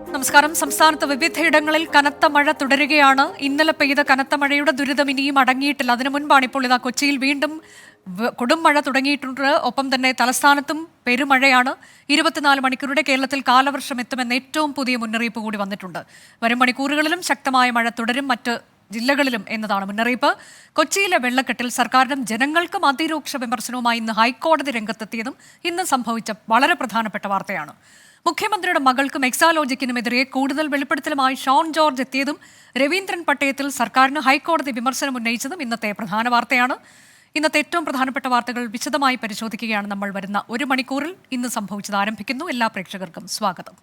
നമസ്കാരം. സംസ്ഥാനത്ത് വിവിധയിടങ്ങളിൽ കനത്ത മഴ തുടരുകയാണ്. ഇന്നലെ പെയ്ത കനത്ത മഴയുടെ ദുരിതം ഇനിയും അടങ്ങിയിട്ടില്ല. അതിനു മുൻപാണ് ഇപ്പോൾ ഇതാ കൊച്ചിയിൽ വീണ്ടും കൊടും മഴ തുടങ്ങിയിട്ടുണ്ട്. ഒപ്പം തന്നെ തലസ്ഥാനത്തും പെരുമഴയാണ്. 24 മണിക്കൂറുടെ കേരളത്തിൽ കാലവർഷം എത്തുമെന്ന് ഏറ്റവും പുതിയ മുന്നറിയിപ്പ് കൂടി വന്നിട്ടുണ്ട്. വരും മണിക്കൂറുകളിലും ശക്തമായ മഴ തുടരും മറ്റ് ജില്ലകളിലും എന്നതാണ് മുന്നറിയിപ്പ്. കൊച്ചിയിലെ വെള്ളക്കെട്ടിൽ സർക്കാരിനും ജനങ്ങൾക്കും അതിരൂക്ഷ വിമർശനവുമായി ഇന്ന് ഹൈക്കോടതി രംഗത്തെത്തിയതും ഇന്ന് സംഭവിച്ച വളരെ പ്രധാനപ്പെട്ട വാർത്തയാണ്. മുഖ്യമന്ത്രിയുടെ മകൾക്കും എക്സാലോജിക്കിനുമെതിരെ കൂടുതൽ വെളിപ്പെടുത്തലുമായി ഷോൺ ജോർജ് എത്തിയതും രവീന്ദ്രൻ പട്ടയത്തിൽ സർക്കാരിന് ഹൈക്കോടതി വിമർശനം ഉന്നയിച്ചതും ഇന്നത്തെ പ്രധാന വാർത്തയാണ്. ഇന്നത്തെ ഏറ്റവും പ്രധാനപ്പെട്ട വാർത്തകൾ വിശദമായി പരിശോധിക്കുകയാണ് നമ്മൾ. വരുന്ന ഒരു മണിക്കൂറിൽ ഇന്ന് സംഭവിച്ചത് ആരംഭിക്കുന്നു. എല്ലാ പ്രേക്ഷകർക്കും സ്വാഗതം.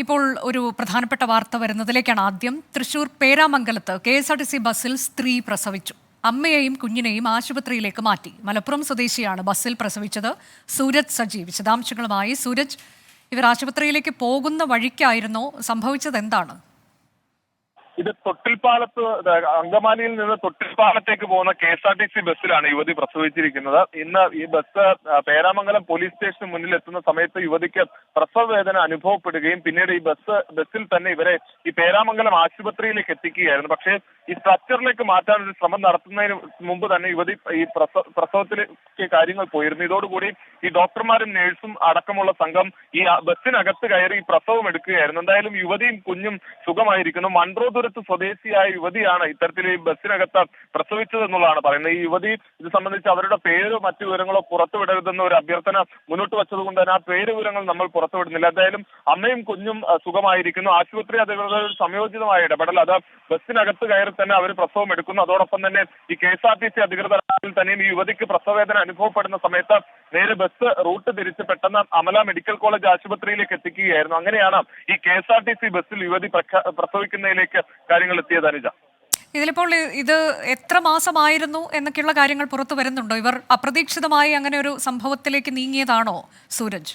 ഇപ്പോൾ ഒരു പ്രധാനപ്പെട്ട വാർത്ത വരുന്നതിലേക്കാണ്. ആദ്യം തൃശൂർ പേരാമംഗലത്ത് KSRTC ബസ്സിൽ സ്ത്രീ പ്രസവിച്ചു. അമ്മയെയും കുഞ്ഞിനെയും ആശുപത്രിയിലേക്ക് മാറ്റി. മലപ്പുറം സ്വദേശിയാണ് ബസ്സിൽ പ്രസവിച്ചത്. സൂരജ് സജി വിശദാംശങ്ങളുമായി. സൂരജ്, ഇവർ ആശുപത്രിയിലേക്ക് പോകുന്ന വഴിക്കായിരുന്നോ? സംഭവിച്ചത് എന്താണ്? ഇത് തൊട്ടിൽപ്പാലത്ത്, അങ്കമാലിയിൽ നിന്ന് തൊട്ടിൽപ്പാലത്തേക്ക് പോകുന്ന KSRTC ബസ്സിലാണ് യുവതി പ്രസവിച്ചിരിക്കുന്നത്. ഇന്ന് ഈ ബസ് പേരാമംഗലം പോലീസ് സ്റ്റേഷന് മുന്നിൽ എത്തുന്ന സമയത്ത് യുവതിക്ക് പ്രസവ വേദന അനുഭവപ്പെടുകയും പിന്നീട് ഈ ബസ്സിൽ തന്നെ ഇവരെ ഈ പേരാമംഗലം ആശുപത്രിയിലേക്ക് എത്തിക്കുകയായിരുന്നു. പക്ഷേ ഈ സ്ട്രക്ചറിലേക്ക് മാറ്റാൻ ഒരു ശ്രമം നടത്തുന്നതിന് മുമ്പ് തന്നെ യുവതി ഈ പ്രസവത്തിലേക്ക് കാര്യങ്ങൾ പോയിരുന്നു. ഇതോടുകൂടി ഈ ഡോക്ടർമാരും നഴ്സും അടക്കമുള്ള സംഘം ഈ ബസ്സിനകത്ത് കയറി പ്രസവം എടുക്കുകയായിരുന്നു. എന്തായാലും യുവതിയും കുഞ്ഞും സുഖമായിരിക്കുന്നു. മൺട്രോതുരത്ത് സ്വദേശിയായ യുവതിയാണ് ഇത്തരത്തിൽ ഈ ബസ്സിനകത്ത് പ്രസവിച്ചതെന്നുള്ളതാണ് പറയുന്നത്. ഈ യുവതി ഇത് സംബന്ധിച്ച് അവരുടെ പേരോ മറ്റു വിവരങ്ങളോ പുറത്തുവിടരുതെന്ന ഒരു അഭ്യർത്ഥന മുന്നോട്ട് വെച്ചതുകൊണ്ട് തന്നെ ആ പേര് വിവരങ്ങൾ നമ്മൾ പുറത്തുവിടുന്നില്ല. എന്തായാലും അമ്മയും കുഞ്ഞും സുഖമായിരിക്കുന്നു. ആശുപത്രി അധികൃതർ സംയോജിതമായ ഇടപെടൽ, അത് ബസ്സിനകത്ത് കയറി തന്നെ അവർ പ്രസവം എടുക്കുന്നു. അതോടൊപ്പം തന്നെ ഈ KSRTC അധികൃതർ തന്നെയും ഈ യുവതിക്ക് പ്രസവവേദന അനുഭവപ്പെടുന്ന സമയത്ത് നേരെ ബസ് റൂട്ട് തിരിച്ച് പെട്ടെന്ന് അമല മെഡിക്കൽ കോളേജ് ആശുപത്രിയിലേക്ക് എത്തിക്കുകയായിരുന്നു. അങ്ങനെയാണ് ഈ KSRTC ബസ്സിൽ യുവതി പ്രസവിക്കുന്നതിലേക്ക് കാര്യങ്ങൾ എത്തിയത്. അനുജ, ഇതിലിപ്പോൾ ഇത് എത്ര മാസമായിരുന്നു എന്നൊക്കെയുള്ള കാര്യങ്ങൾ പുറത്തു വരുന്നുണ്ടോ? ഇവർ അപ്രതീക്ഷിതമായി അങ്ങനെ ഒരു സംഭവത്തിലേക്ക് നീങ്ങിയതാണോ സൂരജ്?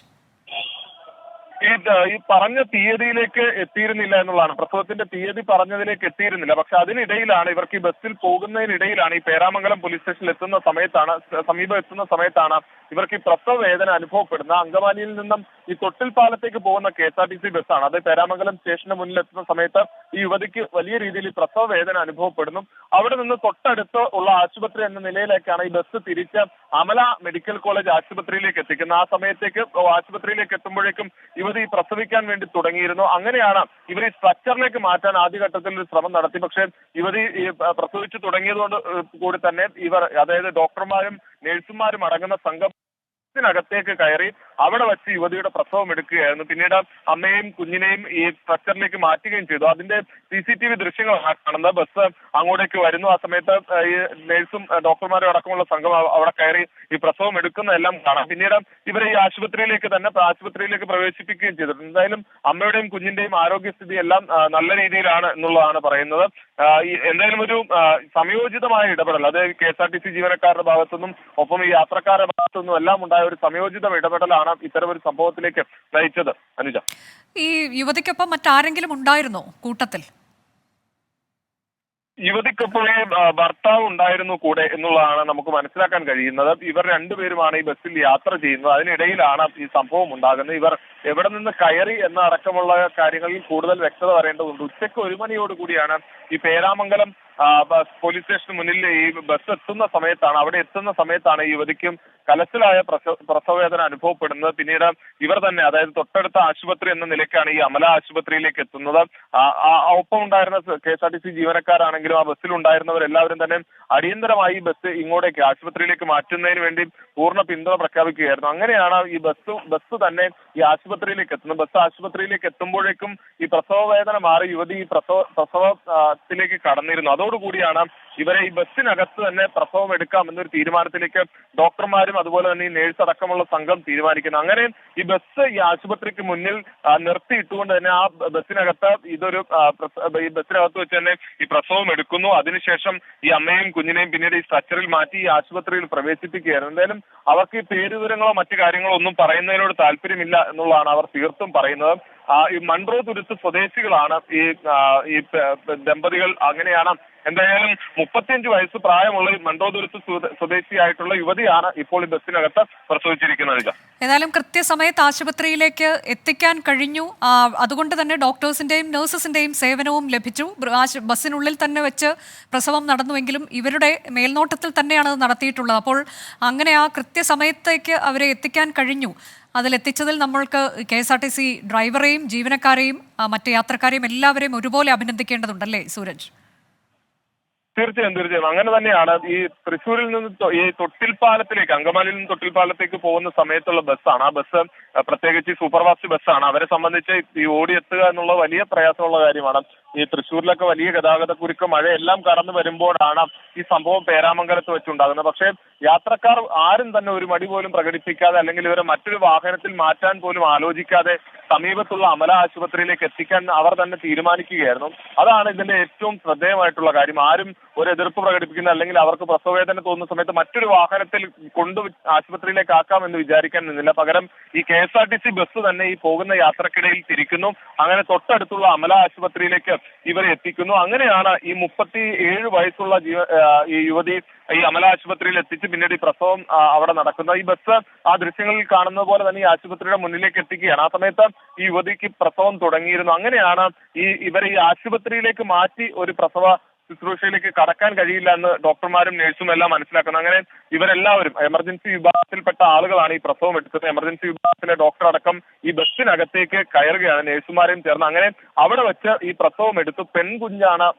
ഈ പറഞ്ഞ തീയതിയിലേക്ക് എത്തിയിരുന്നില്ല എന്നുള്ളതാണ്. പ്രസവത്തിന്റെ തീയതി പറഞ്ഞതിലേക്ക് എത്തിയിരുന്നില്ല. പക്ഷെ അതിനിടയിലാണ് ഇവർക്ക് ഈ ബസ്സിൽ പോകുന്നതിനിടയിലാണ് ഈ പേരാമംഗലം പോലീസ് സ്റ്റേഷനിൽ സമീപം എത്തുന്ന സമയത്താണ് ഇവർക്ക് ഈ പ്രസവ വേദന അനുഭവപ്പെടുന്ന. അങ്കമാലിയിൽ നിന്നും ഈ തൊട്ടിൽപ്പാലത്തേക്ക് പോകുന്ന KSRTC ബസ്സാണ്. അത് പേരാമംഗലം സ്റ്റേഷന് മുന്നിൽ എത്തുന്ന സമയത്ത് ഈ യുവതിക്ക് വലിയ രീതിയിൽ ഈ പ്രസവ വേദന അനുഭവപ്പെടുന്നു. അവിടെ നിന്ന് തൊട്ടടുത്ത് ഉള്ള ആശുപത്രി എന്ന നിലയിലേക്കാണ് ഈ ബസ് തിരിച്ച് അമല മെഡിക്കൽ കോളേജ് ആശുപത്രിയിലേക്ക് എത്തിക്കുന്നത്. ആ സമയത്തേക്ക് ആശുപത്രിയിലേക്ക് എത്തുമ്പോഴേക്കും യുവതി പ്രസവിക്കാൻ വേണ്ടി തുടങ്ങിയിരുന്നു. അങ്ങനെയാണ് ഇവർ ഈ സ്ട്രക്ചറിലേക്ക് മാറ്റാൻ ആദ്യഘട്ടത്തിൽ ഒരു ശ്രമം നടത്തി. പക്ഷേ യുവതി പ്രസവിച്ചു തുടങ്ങിയതുകൊണ്ട് കൂടി തന്നെ ഇവർ, അതായത് ഡോക്ടർമാരും നഴ്സുമാരും അടങ്ങുന്ന സംഘം ത്തിനകത്തേക്ക് കയറി അവിടെ വെച്ച് യുവതിയുടെ പ്രസവം എടുക്കുകയായിരുന്നു. പിന്നീട് അമ്മയെയും കുഞ്ഞിനെയും ഈ സ്ട്രക്ചറിലേക്ക് മാറ്റുകയും ചെയ്തു. അതിന്റെ CCTV ദൃശ്യങ്ങളാണ് കാണുന്നത്. ബസ് അങ്ങോട്ടേക്ക് വരുന്നു. ആ സമയത്ത് ഈ നഴ്സും ഡോക്ടർമാരും അടക്കമുള്ള സംഘം അവിടെ കയറി ഈ പ്രസവം എടുക്കുന്നതെല്ലാം കാണാം. പിന്നീട് ഇവരെ ഈ ആശുപത്രിയിലേക്ക് പ്രവേശിപ്പിക്കുകയും ചെയ്തിട്ടുണ്ട്. എന്തായാലും അമ്മയുടെയും കുഞ്ഞിന്റെയും ആരോഗ്യസ്ഥിതി എല്ലാം നല്ല രീതിയിലാണ് എന്നുള്ളതാണ് പറയുന്നത്. എന്തായാലും ഒരു സംയോജിതമായ ഇടപെടൽ, അത് KSRTC ജീവനക്കാരുടെ ഭാഗത്തുനിന്നും ഒപ്പം ഈ യാത്രക്കാരുടെ ഭാഗത്തുനിന്നും എല്ലാം ഉണ്ടായ ഒരു സംയോജിത ഇടപെടലാണ് ഇത്തരമൊരു സംഭവത്തിലേക്ക് നയിച്ചത്. അനുജ, ഈ യുവതിക്കൊപ്പം മറ്റാരെങ്കിലും ഉണ്ടായിരുന്നോ കൂട്ടത്തിൽ? യുവതിക്കൊപ്പം ഭർത്താവ് ഉണ്ടായിരുന്നു കൂടെ എന്നുള്ളതാണ് നമുക്ക് മനസ്സിലാക്കാൻ കഴിയുന്നത്. ഇവർ രണ്ടുപേരുമാണ് ഈ ബസ്സിൽ യാത്ര ചെയ്യുന്നത്. അതിനിടയിലാണ് ഈ സംഭവം ഉണ്ടാകുന്നത്. ഇവർ എവിടെ നിന്ന് കയറി എന്ന അടക്കമുള്ള കാര്യങ്ങളിൽ കൂടുതൽ വ്യക്തത വരേണ്ടതുണ്ട്. ഉച്ചയ്ക്ക് 1 മണിയോടുകൂടിയാണ് ഈ പേരാമംഗലം പോലീസ് സ്റ്റേഷന് മുന്നിൽ ഈ ബസ് അവിടെ എത്തുന്ന സമയത്താണ് ഈ യുവതിക്കും കലശലായ പ്രസവവേദന അനുഭവപ്പെടുന്നത്. പിന്നീട് ഇവർ തന്നെ, അതായത് തൊട്ടടുത്ത ആശുപത്രി എന്ന നിലയ്ക്കാണ് ഈ അമല ആശുപത്രിയിലേക്ക് എത്തുന്നത്. ഒപ്പം ഉണ്ടായിരുന്ന KSRTC ജീവനക്കാരാണെങ്കിലും ആ ബസ്സിൽ ഉണ്ടായിരുന്നവരെല്ലാവരും തന്നെ അടിയന്തരമായി ഈ ബസ് ഇങ്ങോട്ടേക്ക് ആശുപത്രിയിലേക്ക് മാറ്റുന്നതിന് വേണ്ടി പൂർണ്ണ പിന്തുണ പ്രഖ്യാപിക്കുകയായിരുന്നു. അങ്ങനെയാണ് ഈ ബസ് തന്നെ ഈ ആശുപത്രിയിലേക്ക് എത്തുന്നത്. ബസ് ആശുപത്രിയിലേക്ക് എത്തുമ്പോഴേക്കും ഈ പ്രസവ വേദന മാറി യുവതി ഈ പ്രസവത്തിലേക്ക് കടന്നിരുന്നു. അതോടുകൂടിയാണ് ഇവരെ ഈ ബസ്സിനകത്ത് തന്നെ പ്രസവം എടുക്കാം എന്നൊരു തീരുമാനത്തിലേക്ക് ഡോക്ടർമാരും അതുപോലെ തന്നെ ഈ നേഴ്സ് അടക്കമുള്ള സംഘം തീരുമാനിക്കുന്നത്. അങ്ങനെ ഈ ബസ് ഈ ആശുപത്രിക്ക് മുന്നിൽ നിർത്തിയിട്ടുകൊണ്ട് തന്നെ ആ ബസ്സിനകത്ത് ഈ ബസ്സിനകത്ത് വെച്ച് തന്നെ ഈ പ്രസവം എടുക്കുന്നു. അതിനുശേഷം ഈ അമ്മയും കുഞ്ഞിനെയും പിന്നീട് ഈ സ്ട്രക്ചറിൽ മാറ്റി ഈ ആശുപത്രിയിൽ പ്രവേശിപ്പിക്കുകയായിരുന്നു. എന്തായാലും അവർക്ക് ഈ പേരുവിവരങ്ങളോ മറ്റു കാര്യങ്ങളോ ഒന്നും പറയുന്നതിനോട് താല്പര്യമില്ല എന്നുള്ളതാണ് അവർ തീർത്തും പറയുന്നത്. ഈ മൺട്രോതുരുത്ത് സ്വദേശികളാണ് ഈ ദമ്പതികൾ. അങ്ങനെയാണ് എന്തായാലും 35 വയസ്സ് പ്രായമുള്ള മണ്ടോതുരുത്ത് സ്വദേശിയായിട്ടുള്ള യുവതിയാണ് ഇപ്പോൾ ഈ ബസ്സിനകത്ത് പ്രസവിച്ചിരിക്കുന്നത്. ഏതായാലും കൃത്യസമയത്ത് ആശുപത്രിയിലേക്ക് എത്തിക്കാൻ കഴിഞ്ഞു. അതുകൊണ്ട് തന്നെ ഡോക്ടേഴ്സിന്റെയും നഴ്സസിന്റെയും സേവനവും ലഭിച്ചു. ബസ്സിനുള്ളിൽ തന്നെ വെച്ച് പ്രസവം നടന്നുവെങ്കിലും ഇവരുടെ മേൽനോട്ടത്തിൽ തന്നെയാണ് അത് നടത്തിയിട്ടുള്ളത്. അപ്പോൾ അങ്ങനെ ആ കൃത്യസമയത്തേക്ക് അവരെ എത്തിക്കാൻ കഴിഞ്ഞു. അതിലെത്തിച്ചതിൽ നമ്മൾക്ക് KSRTC ഡ്രൈവറെയും ജീവനക്കാരെയും മറ്റ് യാത്രക്കാരെയും എല്ലാവരെയും ഒരുപോലെ അഭിനന്ദിക്കേണ്ടതുണ്ടല്ലേ സൂരജ്? തീർച്ചയായും അങ്ങനെ തന്നെയാണ്. ഈ തൃശ്ശൂരിൽ നിന്ന് ഈ തൊട്ടിൽപ്പാലത്തിലേക്ക്, അങ്കമാലിയിൽ നിന്ന് തൊട്ടിൽപ്പാലത്തേക്ക് പോകുന്ന സമയത്തുള്ള ബസ്സാണ്. ആ ബസ് പ്രത്യേകിച്ച് സൂപ്പർ ഫാസ്റ്റ് ബസ്സാണ്. അവരെ സംബന്ധിച്ച് ഈ ഓടിയെത്തുക എന്നുള്ള വലിയ പ്രയാസമുള്ള കാര്യമാണ്. ഈ തൃശ്ശൂരിലൊക്കെ വലിയ ഗതാഗത കുരുക്ക്, മഴയെല്ലാം കടന്നു വരുമ്പോഴാണ് ഈ സംഭവം പേരാമംഗലത്ത് വെച്ചുണ്ടാകുന്നത്. പക്ഷേ യാത്രക്കാർ ആരും തന്നെ ഒരു മടി പോലും പ്രകടിപ്പിക്കാതെ, അല്ലെങ്കിൽ ഇവരെ മറ്റൊരു വാഹനത്തിൽ മാറ്റാൻ പോലും ആലോചിക്കാതെ സമീപത്തുള്ള അമല ആശുപത്രിയിലേക്ക് എത്തിക്കാൻ അവർ തന്നെ തീരുമാനിക്കുകയായിരുന്നു. അതാണ് ഇതിന്റെ ഏറ്റവും ശ്രദ്ധേയമായിട്ടുള്ള കാര്യം. ആരും ഒരു എതിർപ്പ് പ്രകടിപ്പിക്കുന്ന, അല്ലെങ്കിൽ അവർക്ക് പ്രസവവേദന തോന്നുന്ന സമയത്ത് മറ്റൊരു വാഹനത്തിൽ കൊണ്ടു ആശുപത്രിയിലേക്ക് ആക്കാം എന്ന് വിചാരിക്കാൻ നിന്നില്ല. പകരം ഈ KSRTC ബസ് തന്നെ ഈ പോകുന്ന യാത്രക്കിടയിൽ തിരിക്കുന്നു. അങ്ങനെ തൊട്ടടുത്തുള്ള അമല ആശുപത്രിയിലേക്ക് ഇവരെ എത്തിക്കുന്നു. അങ്ങനെയാണ് ഈ 37 വയസ്സുള്ള ഈ യുവതി ഈ അമല ആശുപത്രിയിൽ എത്തിച്ച് പിന്നീട് ഈ പ്രസവം അവിടെ നടക്കുന്നത്. ഈ ബസ് ആ ദൃശ്യങ്ങളിൽ കാണുന്നത് പോലെ തന്നെ ഈ ആശുപത്രിയുടെ മുന്നിലേക്ക് എത്തിക്കുകയാണ്. ആ സമയത്ത് ഈ യുവതിക്ക് പ്രസവം തുടങ്ങിയിരുന്നു. അങ്ങനെയാണ് ഇവരെ ഈ ആശുപത്രിയിലേക്ക് മാറ്റി ഒരു പ്രസവ ശുശ്രൂഷയിലേക്ക് കടക്കാൻ കഴിയില്ല എന്ന് ഡോക്ടർമാരും നഴ്സും എല്ലാം മനസ്സിലാക്കുന്നത്. അങ്ങനെ ഇവരെല്ലാവരും എമർജൻസി വിഭാഗത്തിൽപ്പെട്ട ആളുകളാണ് ഈ പ്രസവം എടുത്തത്. എമർജൻസി വിഭാഗത്തിലെ ഡോക്ടർ അടക്കം ഈ ബസ്സിനകത്തേക്ക് കയറുകയാണ് നഴ്സുമാരെയും ചേർന്ന്. അങ്ങനെ അവിടെ വെച്ച് ഈ പ്രസവം എടുത്തു. പെൺകുഞ്ഞാണ്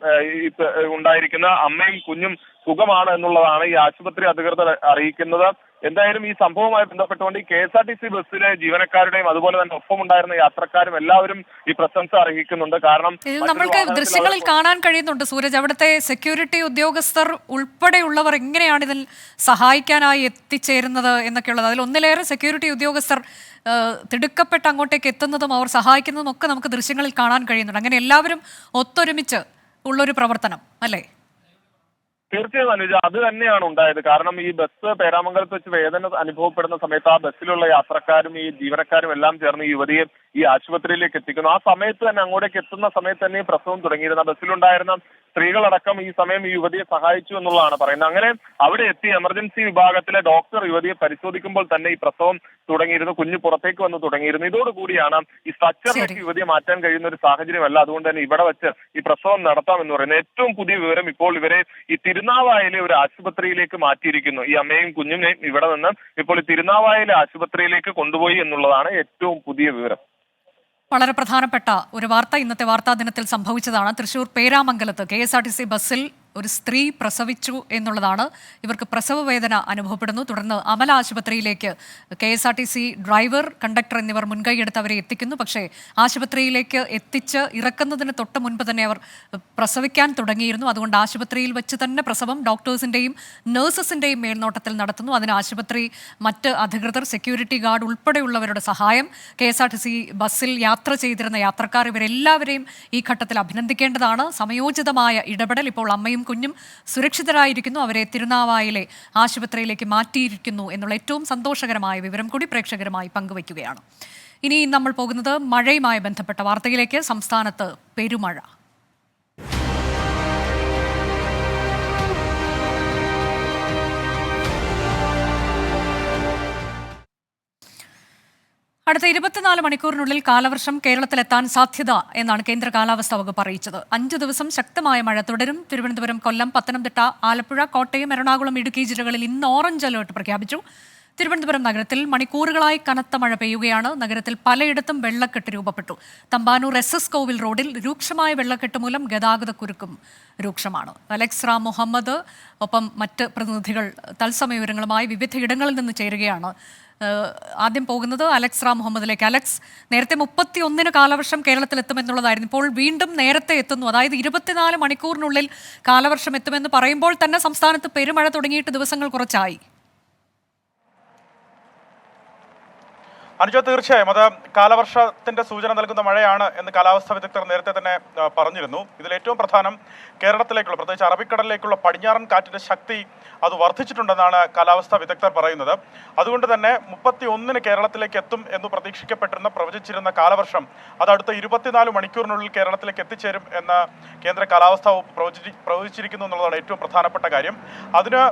ഈ ഉണ്ടായിരിക്കുന്ന, അമ്മയും കുഞ്ഞും സുഖമാണ് എന്നുള്ളതാണ് ഈ ആശുപത്രി അധികൃതർ അറിയിക്കുന്നത്. എന്തായാലും ഈ സംഭവവുമായി ബന്ധപ്പെട്ടുകൊണ്ട് ഈ KSRTC ബസ്സിലെ ജീവനക്കാരുടെയും അതുപോലെ തന്നെ ഒപ്പമുണ്ടായിരുന്ന യാത്രക്കാരും എല്ലാവരും ഈ പ്രശംസ അർഹിക്കുന്നുണ്ട്. കാരണം നമ്മൾക്ക് ദൃശ്യങ്ങളിൽ കാണാൻ കഴിയുന്നുണ്ട് സൂരജ്, അവിടുത്തെ സെക്യൂരിറ്റി ഉദ്യോഗസ്ഥർ ഉൾപ്പെടെയുള്ളവർ എങ്ങനെയാണ് ഇതിൽ സഹായിക്കാനായി എത്തിച്ചേരുന്നത് എന്നൊക്കെയുള്ളത്. അതിൽ ഒന്നിലേറെ സെക്യൂരിറ്റി ഉദ്യോഗസ്ഥർ തിടുക്കപ്പെട്ട് അങ്ങോട്ടേക്ക് എത്തുന്നതും അവർ സഹായിക്കുന്നതും ഒക്കെ നമുക്ക് ദൃശ്യങ്ങളിൽ കാണാൻ കഴിയുന്നുണ്ട്. അങ്ങനെ എല്ലാവരും ഒത്തൊരുമിച്ച് ഉള്ളൊരു പ്രവർത്തനം അല്ലേ? തീർച്ചയായും അനുജ, അത് തന്നെയാണ് ഉണ്ടായത്. കാരണം ഈ ബസ് പേരാമംഗലത്ത് വെച്ച് വേദന അനുഭവപ്പെടുന്ന സമയത്ത് ആ ബസ്സിലുള്ള യാത്രക്കാരും ഈ ജീവനക്കാരും എല്ലാം ചേർന്ന് ഈ യുവതിയെ ഈ ആശുപത്രിയിലേക്ക് എത്തിക്കുന്നു. ആ സമയത്ത് തന്നെ, അങ്ങോട്ടേക്ക് എത്തുന്ന സമയത്ത് തന്നെ ഈ പ്രസവം തുടങ്ങിയിരുന്ന ബസ്സിലുണ്ടായിരുന്ന സ്ത്രീകളടക്കം ഈ സമയം ഈ യുവതിയെ സഹായിച്ചു എന്നുള്ളതാണ് പറയുന്നത്. അങ്ങനെ അവിടെ എത്തി എമർജൻസി വിഭാഗത്തിലെ ഡോക്ടർ യുവതിയെ പരിശോധിക്കുമ്പോൾ തന്നെ ഈ പ്രസവം തുടങ്ങിയിരുന്നു. കുഞ്ഞ് പുറത്തേക്ക് വന്ന് തുടങ്ങിയിരുന്നു. ഇതോടുകൂടിയാണ് ഈ സ്ട്രക്ചറിലേക്ക് യുവതിയെ മാറ്റാൻ കഴിയുന്ന ഒരു സാഹചര്യമല്ല, അതുകൊണ്ട് തന്നെ ഇവിടെ വെച്ച് ഈ പ്രസവം നടത്താമെന്ന് പറയുന്നത്. ഏറ്റവും പുതിയ വിവരം, ഇപ്പോൾ ഇവരെ ഈ തിരുനാവായയിലെ ഒരു ആശുപത്രിയിലേക്ക് മാറ്റിയിരിക്കുന്നു. ഈ അമ്മയും കുഞ്ഞിനെയും ഇവിടെ നിന്ന് ഇപ്പോൾ ഈ തിരുനാവായയിലെ ആശുപത്രിയിലേക്ക് കൊണ്ടുപോയി എന്നുള്ളതാണ് ഏറ്റവും പുതിയ വിവരം. വളരെ പ്രധാനപ്പെട്ട ഒരു വാർത്ത ഇന്നത്തെ വാർത്താ ദിനത്തിൽ സംഭവിച്ചതാണ്. തൃശൂർ പേരാമംഗലത്ത് KSRTC ബസ്സിൽ ഒരു സ്ത്രീ പ്രസവിച്ചു എന്നുള്ളതാണ്. ഇവർക്ക് പ്രസവ വേദന അനുഭവപ്പെടുന്നു. തുടർന്ന് അമല ആശുപത്രിയിലേക്ക് KSRTC ഡ്രൈവർ, കണ്ടക്ടർ എന്നിവർ മുൻകൈയെടുത്ത് അവരെ എത്തിക്കുന്നു. പക്ഷേ ആശുപത്രിയിലേക്ക് എത്തിച്ച് ഇറക്കുന്നതിന് തൊട്ട് മുൻപ് തന്നെ അവർ പ്രസവിക്കാൻ തുടങ്ങിയിരുന്നു. അതുകൊണ്ട് ആശുപത്രിയിൽ വെച്ച് തന്നെ പ്രസവം ഡോക്ടേഴ്സിൻ്റെയും നഴ്സസിൻ്റെയും മേൽനോട്ടത്തിൽ നടത്തുന്നു. അതിന് ആശുപത്രി മറ്റ് അധികൃതർ, സെക്യൂരിറ്റി ഗാർഡ് ഉൾപ്പെടെയുള്ളവരുടെ സഹായം, KSRTC ബസ്സിൽ യാത്ര ചെയ്തിരുന്ന യാത്രക്കാർ, ഇവരെല്ലാവരെയും ഈ ഘട്ടത്തിൽ അഭിനന്ദിക്കേണ്ടതാണ്. സമയോചിതമായ ഇടപെടൽ. ഇപ്പോൾ അമ്മയും കുഞ്ഞും സുരക്ഷിതരായിരിക്കുന്നു. അവരെ തിരുനാവായിലെ ആശുപത്രിയിലേക്ക് മാറ്റിയിരിക്കുന്നു എന്നുള്ള ഏറ്റവും സന്തോഷകരമായ വിവരം കൂടി പ്രേക്ഷകരുമായി പങ്കുവയ്ക്കുകയാണ്. ഇനി നമ്മൾ പോകുന്നത് മഴയുമായി ബന്ധപ്പെട്ട വാർത്തയിലേക്ക്. സംസ്ഥാനത്ത് പെരുമഴ. അടുത്ത 24 മണിക്കൂറിനുള്ളിൽ കാലവർഷം കേരളത്തിലെത്താൻ സാധ്യത എന്നാണ് കേന്ദ്ര കാലാവസ്ഥാ വകുപ്പ് അറിയിച്ചത്. 5 ദിവസം ശക്തമായ മഴ തുടരും. തിരുവനന്തപുരം, കൊല്ലം, പത്തനംതിട്ട, ആലപ്പുഴ, കോട്ടയം, എറണാകുളം, ഇടുക്കി ജില്ലകളിൽ ഇന്ന് ഓറഞ്ച് അലേർട്ട് പ്രഖ്യാപിച്ചു. തിരുവനന്തപുരം നഗരത്തിൽ മണിക്കൂറുകളായി കനത്ത മഴ പെയ്യുകയാണ്. നഗരത്തിൽ പലയിടത്തും വെള്ളക്കെട്ട് രൂപപ്പെട്ടു. തമ്പാനൂർ SS കോവിൽ റോഡിൽ രൂക്ഷമായ വെള്ളക്കെട്ട് മൂലം ഗതാഗതക്കുരുക്കും രൂക്ഷമാണ്. അലക്സ് റാം മുഹമ്മദ് ഒപ്പം മറ്റ് പ്രതിനിധികൾ തത്സമയ വിവരങ്ങളുമായി വിവിധയിടങ്ങളിൽ നിന്ന് ചേരുകയാണ്. ആദ്യം പോകുന്നത് അലക്സ് റാം മുഹമ്മദിലേക്ക്. അലക്സ്, നേരത്തെ 31-ന് കാലവർഷം കേരളത്തിൽ എത്തുമെന്നുള്ളതായിരുന്നു. ഇപ്പോൾ വീണ്ടും നേരത്തെ എത്തുന്നു. അതായത് 24 മണിക്കൂറിനുള്ളിൽ കാലവർഷം എത്തുമെന്ന് പറയുമ്പോൾ തന്നെ സംസ്ഥാനത്ത് പെരുമഴ തുടങ്ങിയിട്ട് ദിവസങ്ങൾ കുറച്ചായി. അനുജ, തീർച്ചയായും അത് കാലവർഷത്തിന്റെ സൂചന നൽകുന്ന മഴയാണ് എന്ന് കാലാവസ്ഥാ വിദഗ്ധർ നേരത്തെ തന്നെ പറഞ്ഞിരുന്നു. ഇതിൽ ഏറ്റവും പ്രധാനം കേരളത്തിലേക്കുള്ള, പ്രത്യേകിച്ച് അറബിക്കടലിലേക്കുള്ള പടിഞ്ഞാറൻ കാറ്റിന്റെ ശക്തി അത് വർദ്ധിച്ചിട്ടുണ്ടെന്നാണ് കാലാവസ്ഥാ വിദഗ്ധർ പറയുന്നത്. അതുകൊണ്ട് തന്നെ 31-ന് കേരളത്തിലേക്ക് എത്തും എന്ന് പ്രതീക്ഷിക്കപ്പെട്ടിരുന്ന, പ്രവചിച്ചിരുന്ന കാലവർഷം അത് അടുത്ത 24 മണിക്കൂറിനുള്ളിൽ കേരളത്തിലേക്ക് എത്തിച്ചേരും എന്ന് കേന്ദ്ര കാലാവസ്ഥാ വകുപ്പ് പ്രവചിച്ചിരിക്കുന്നു എന്നുള്ളതാണ് ഏറ്റവും പ്രധാനപ്പെട്ട കാര്യം. അതിന്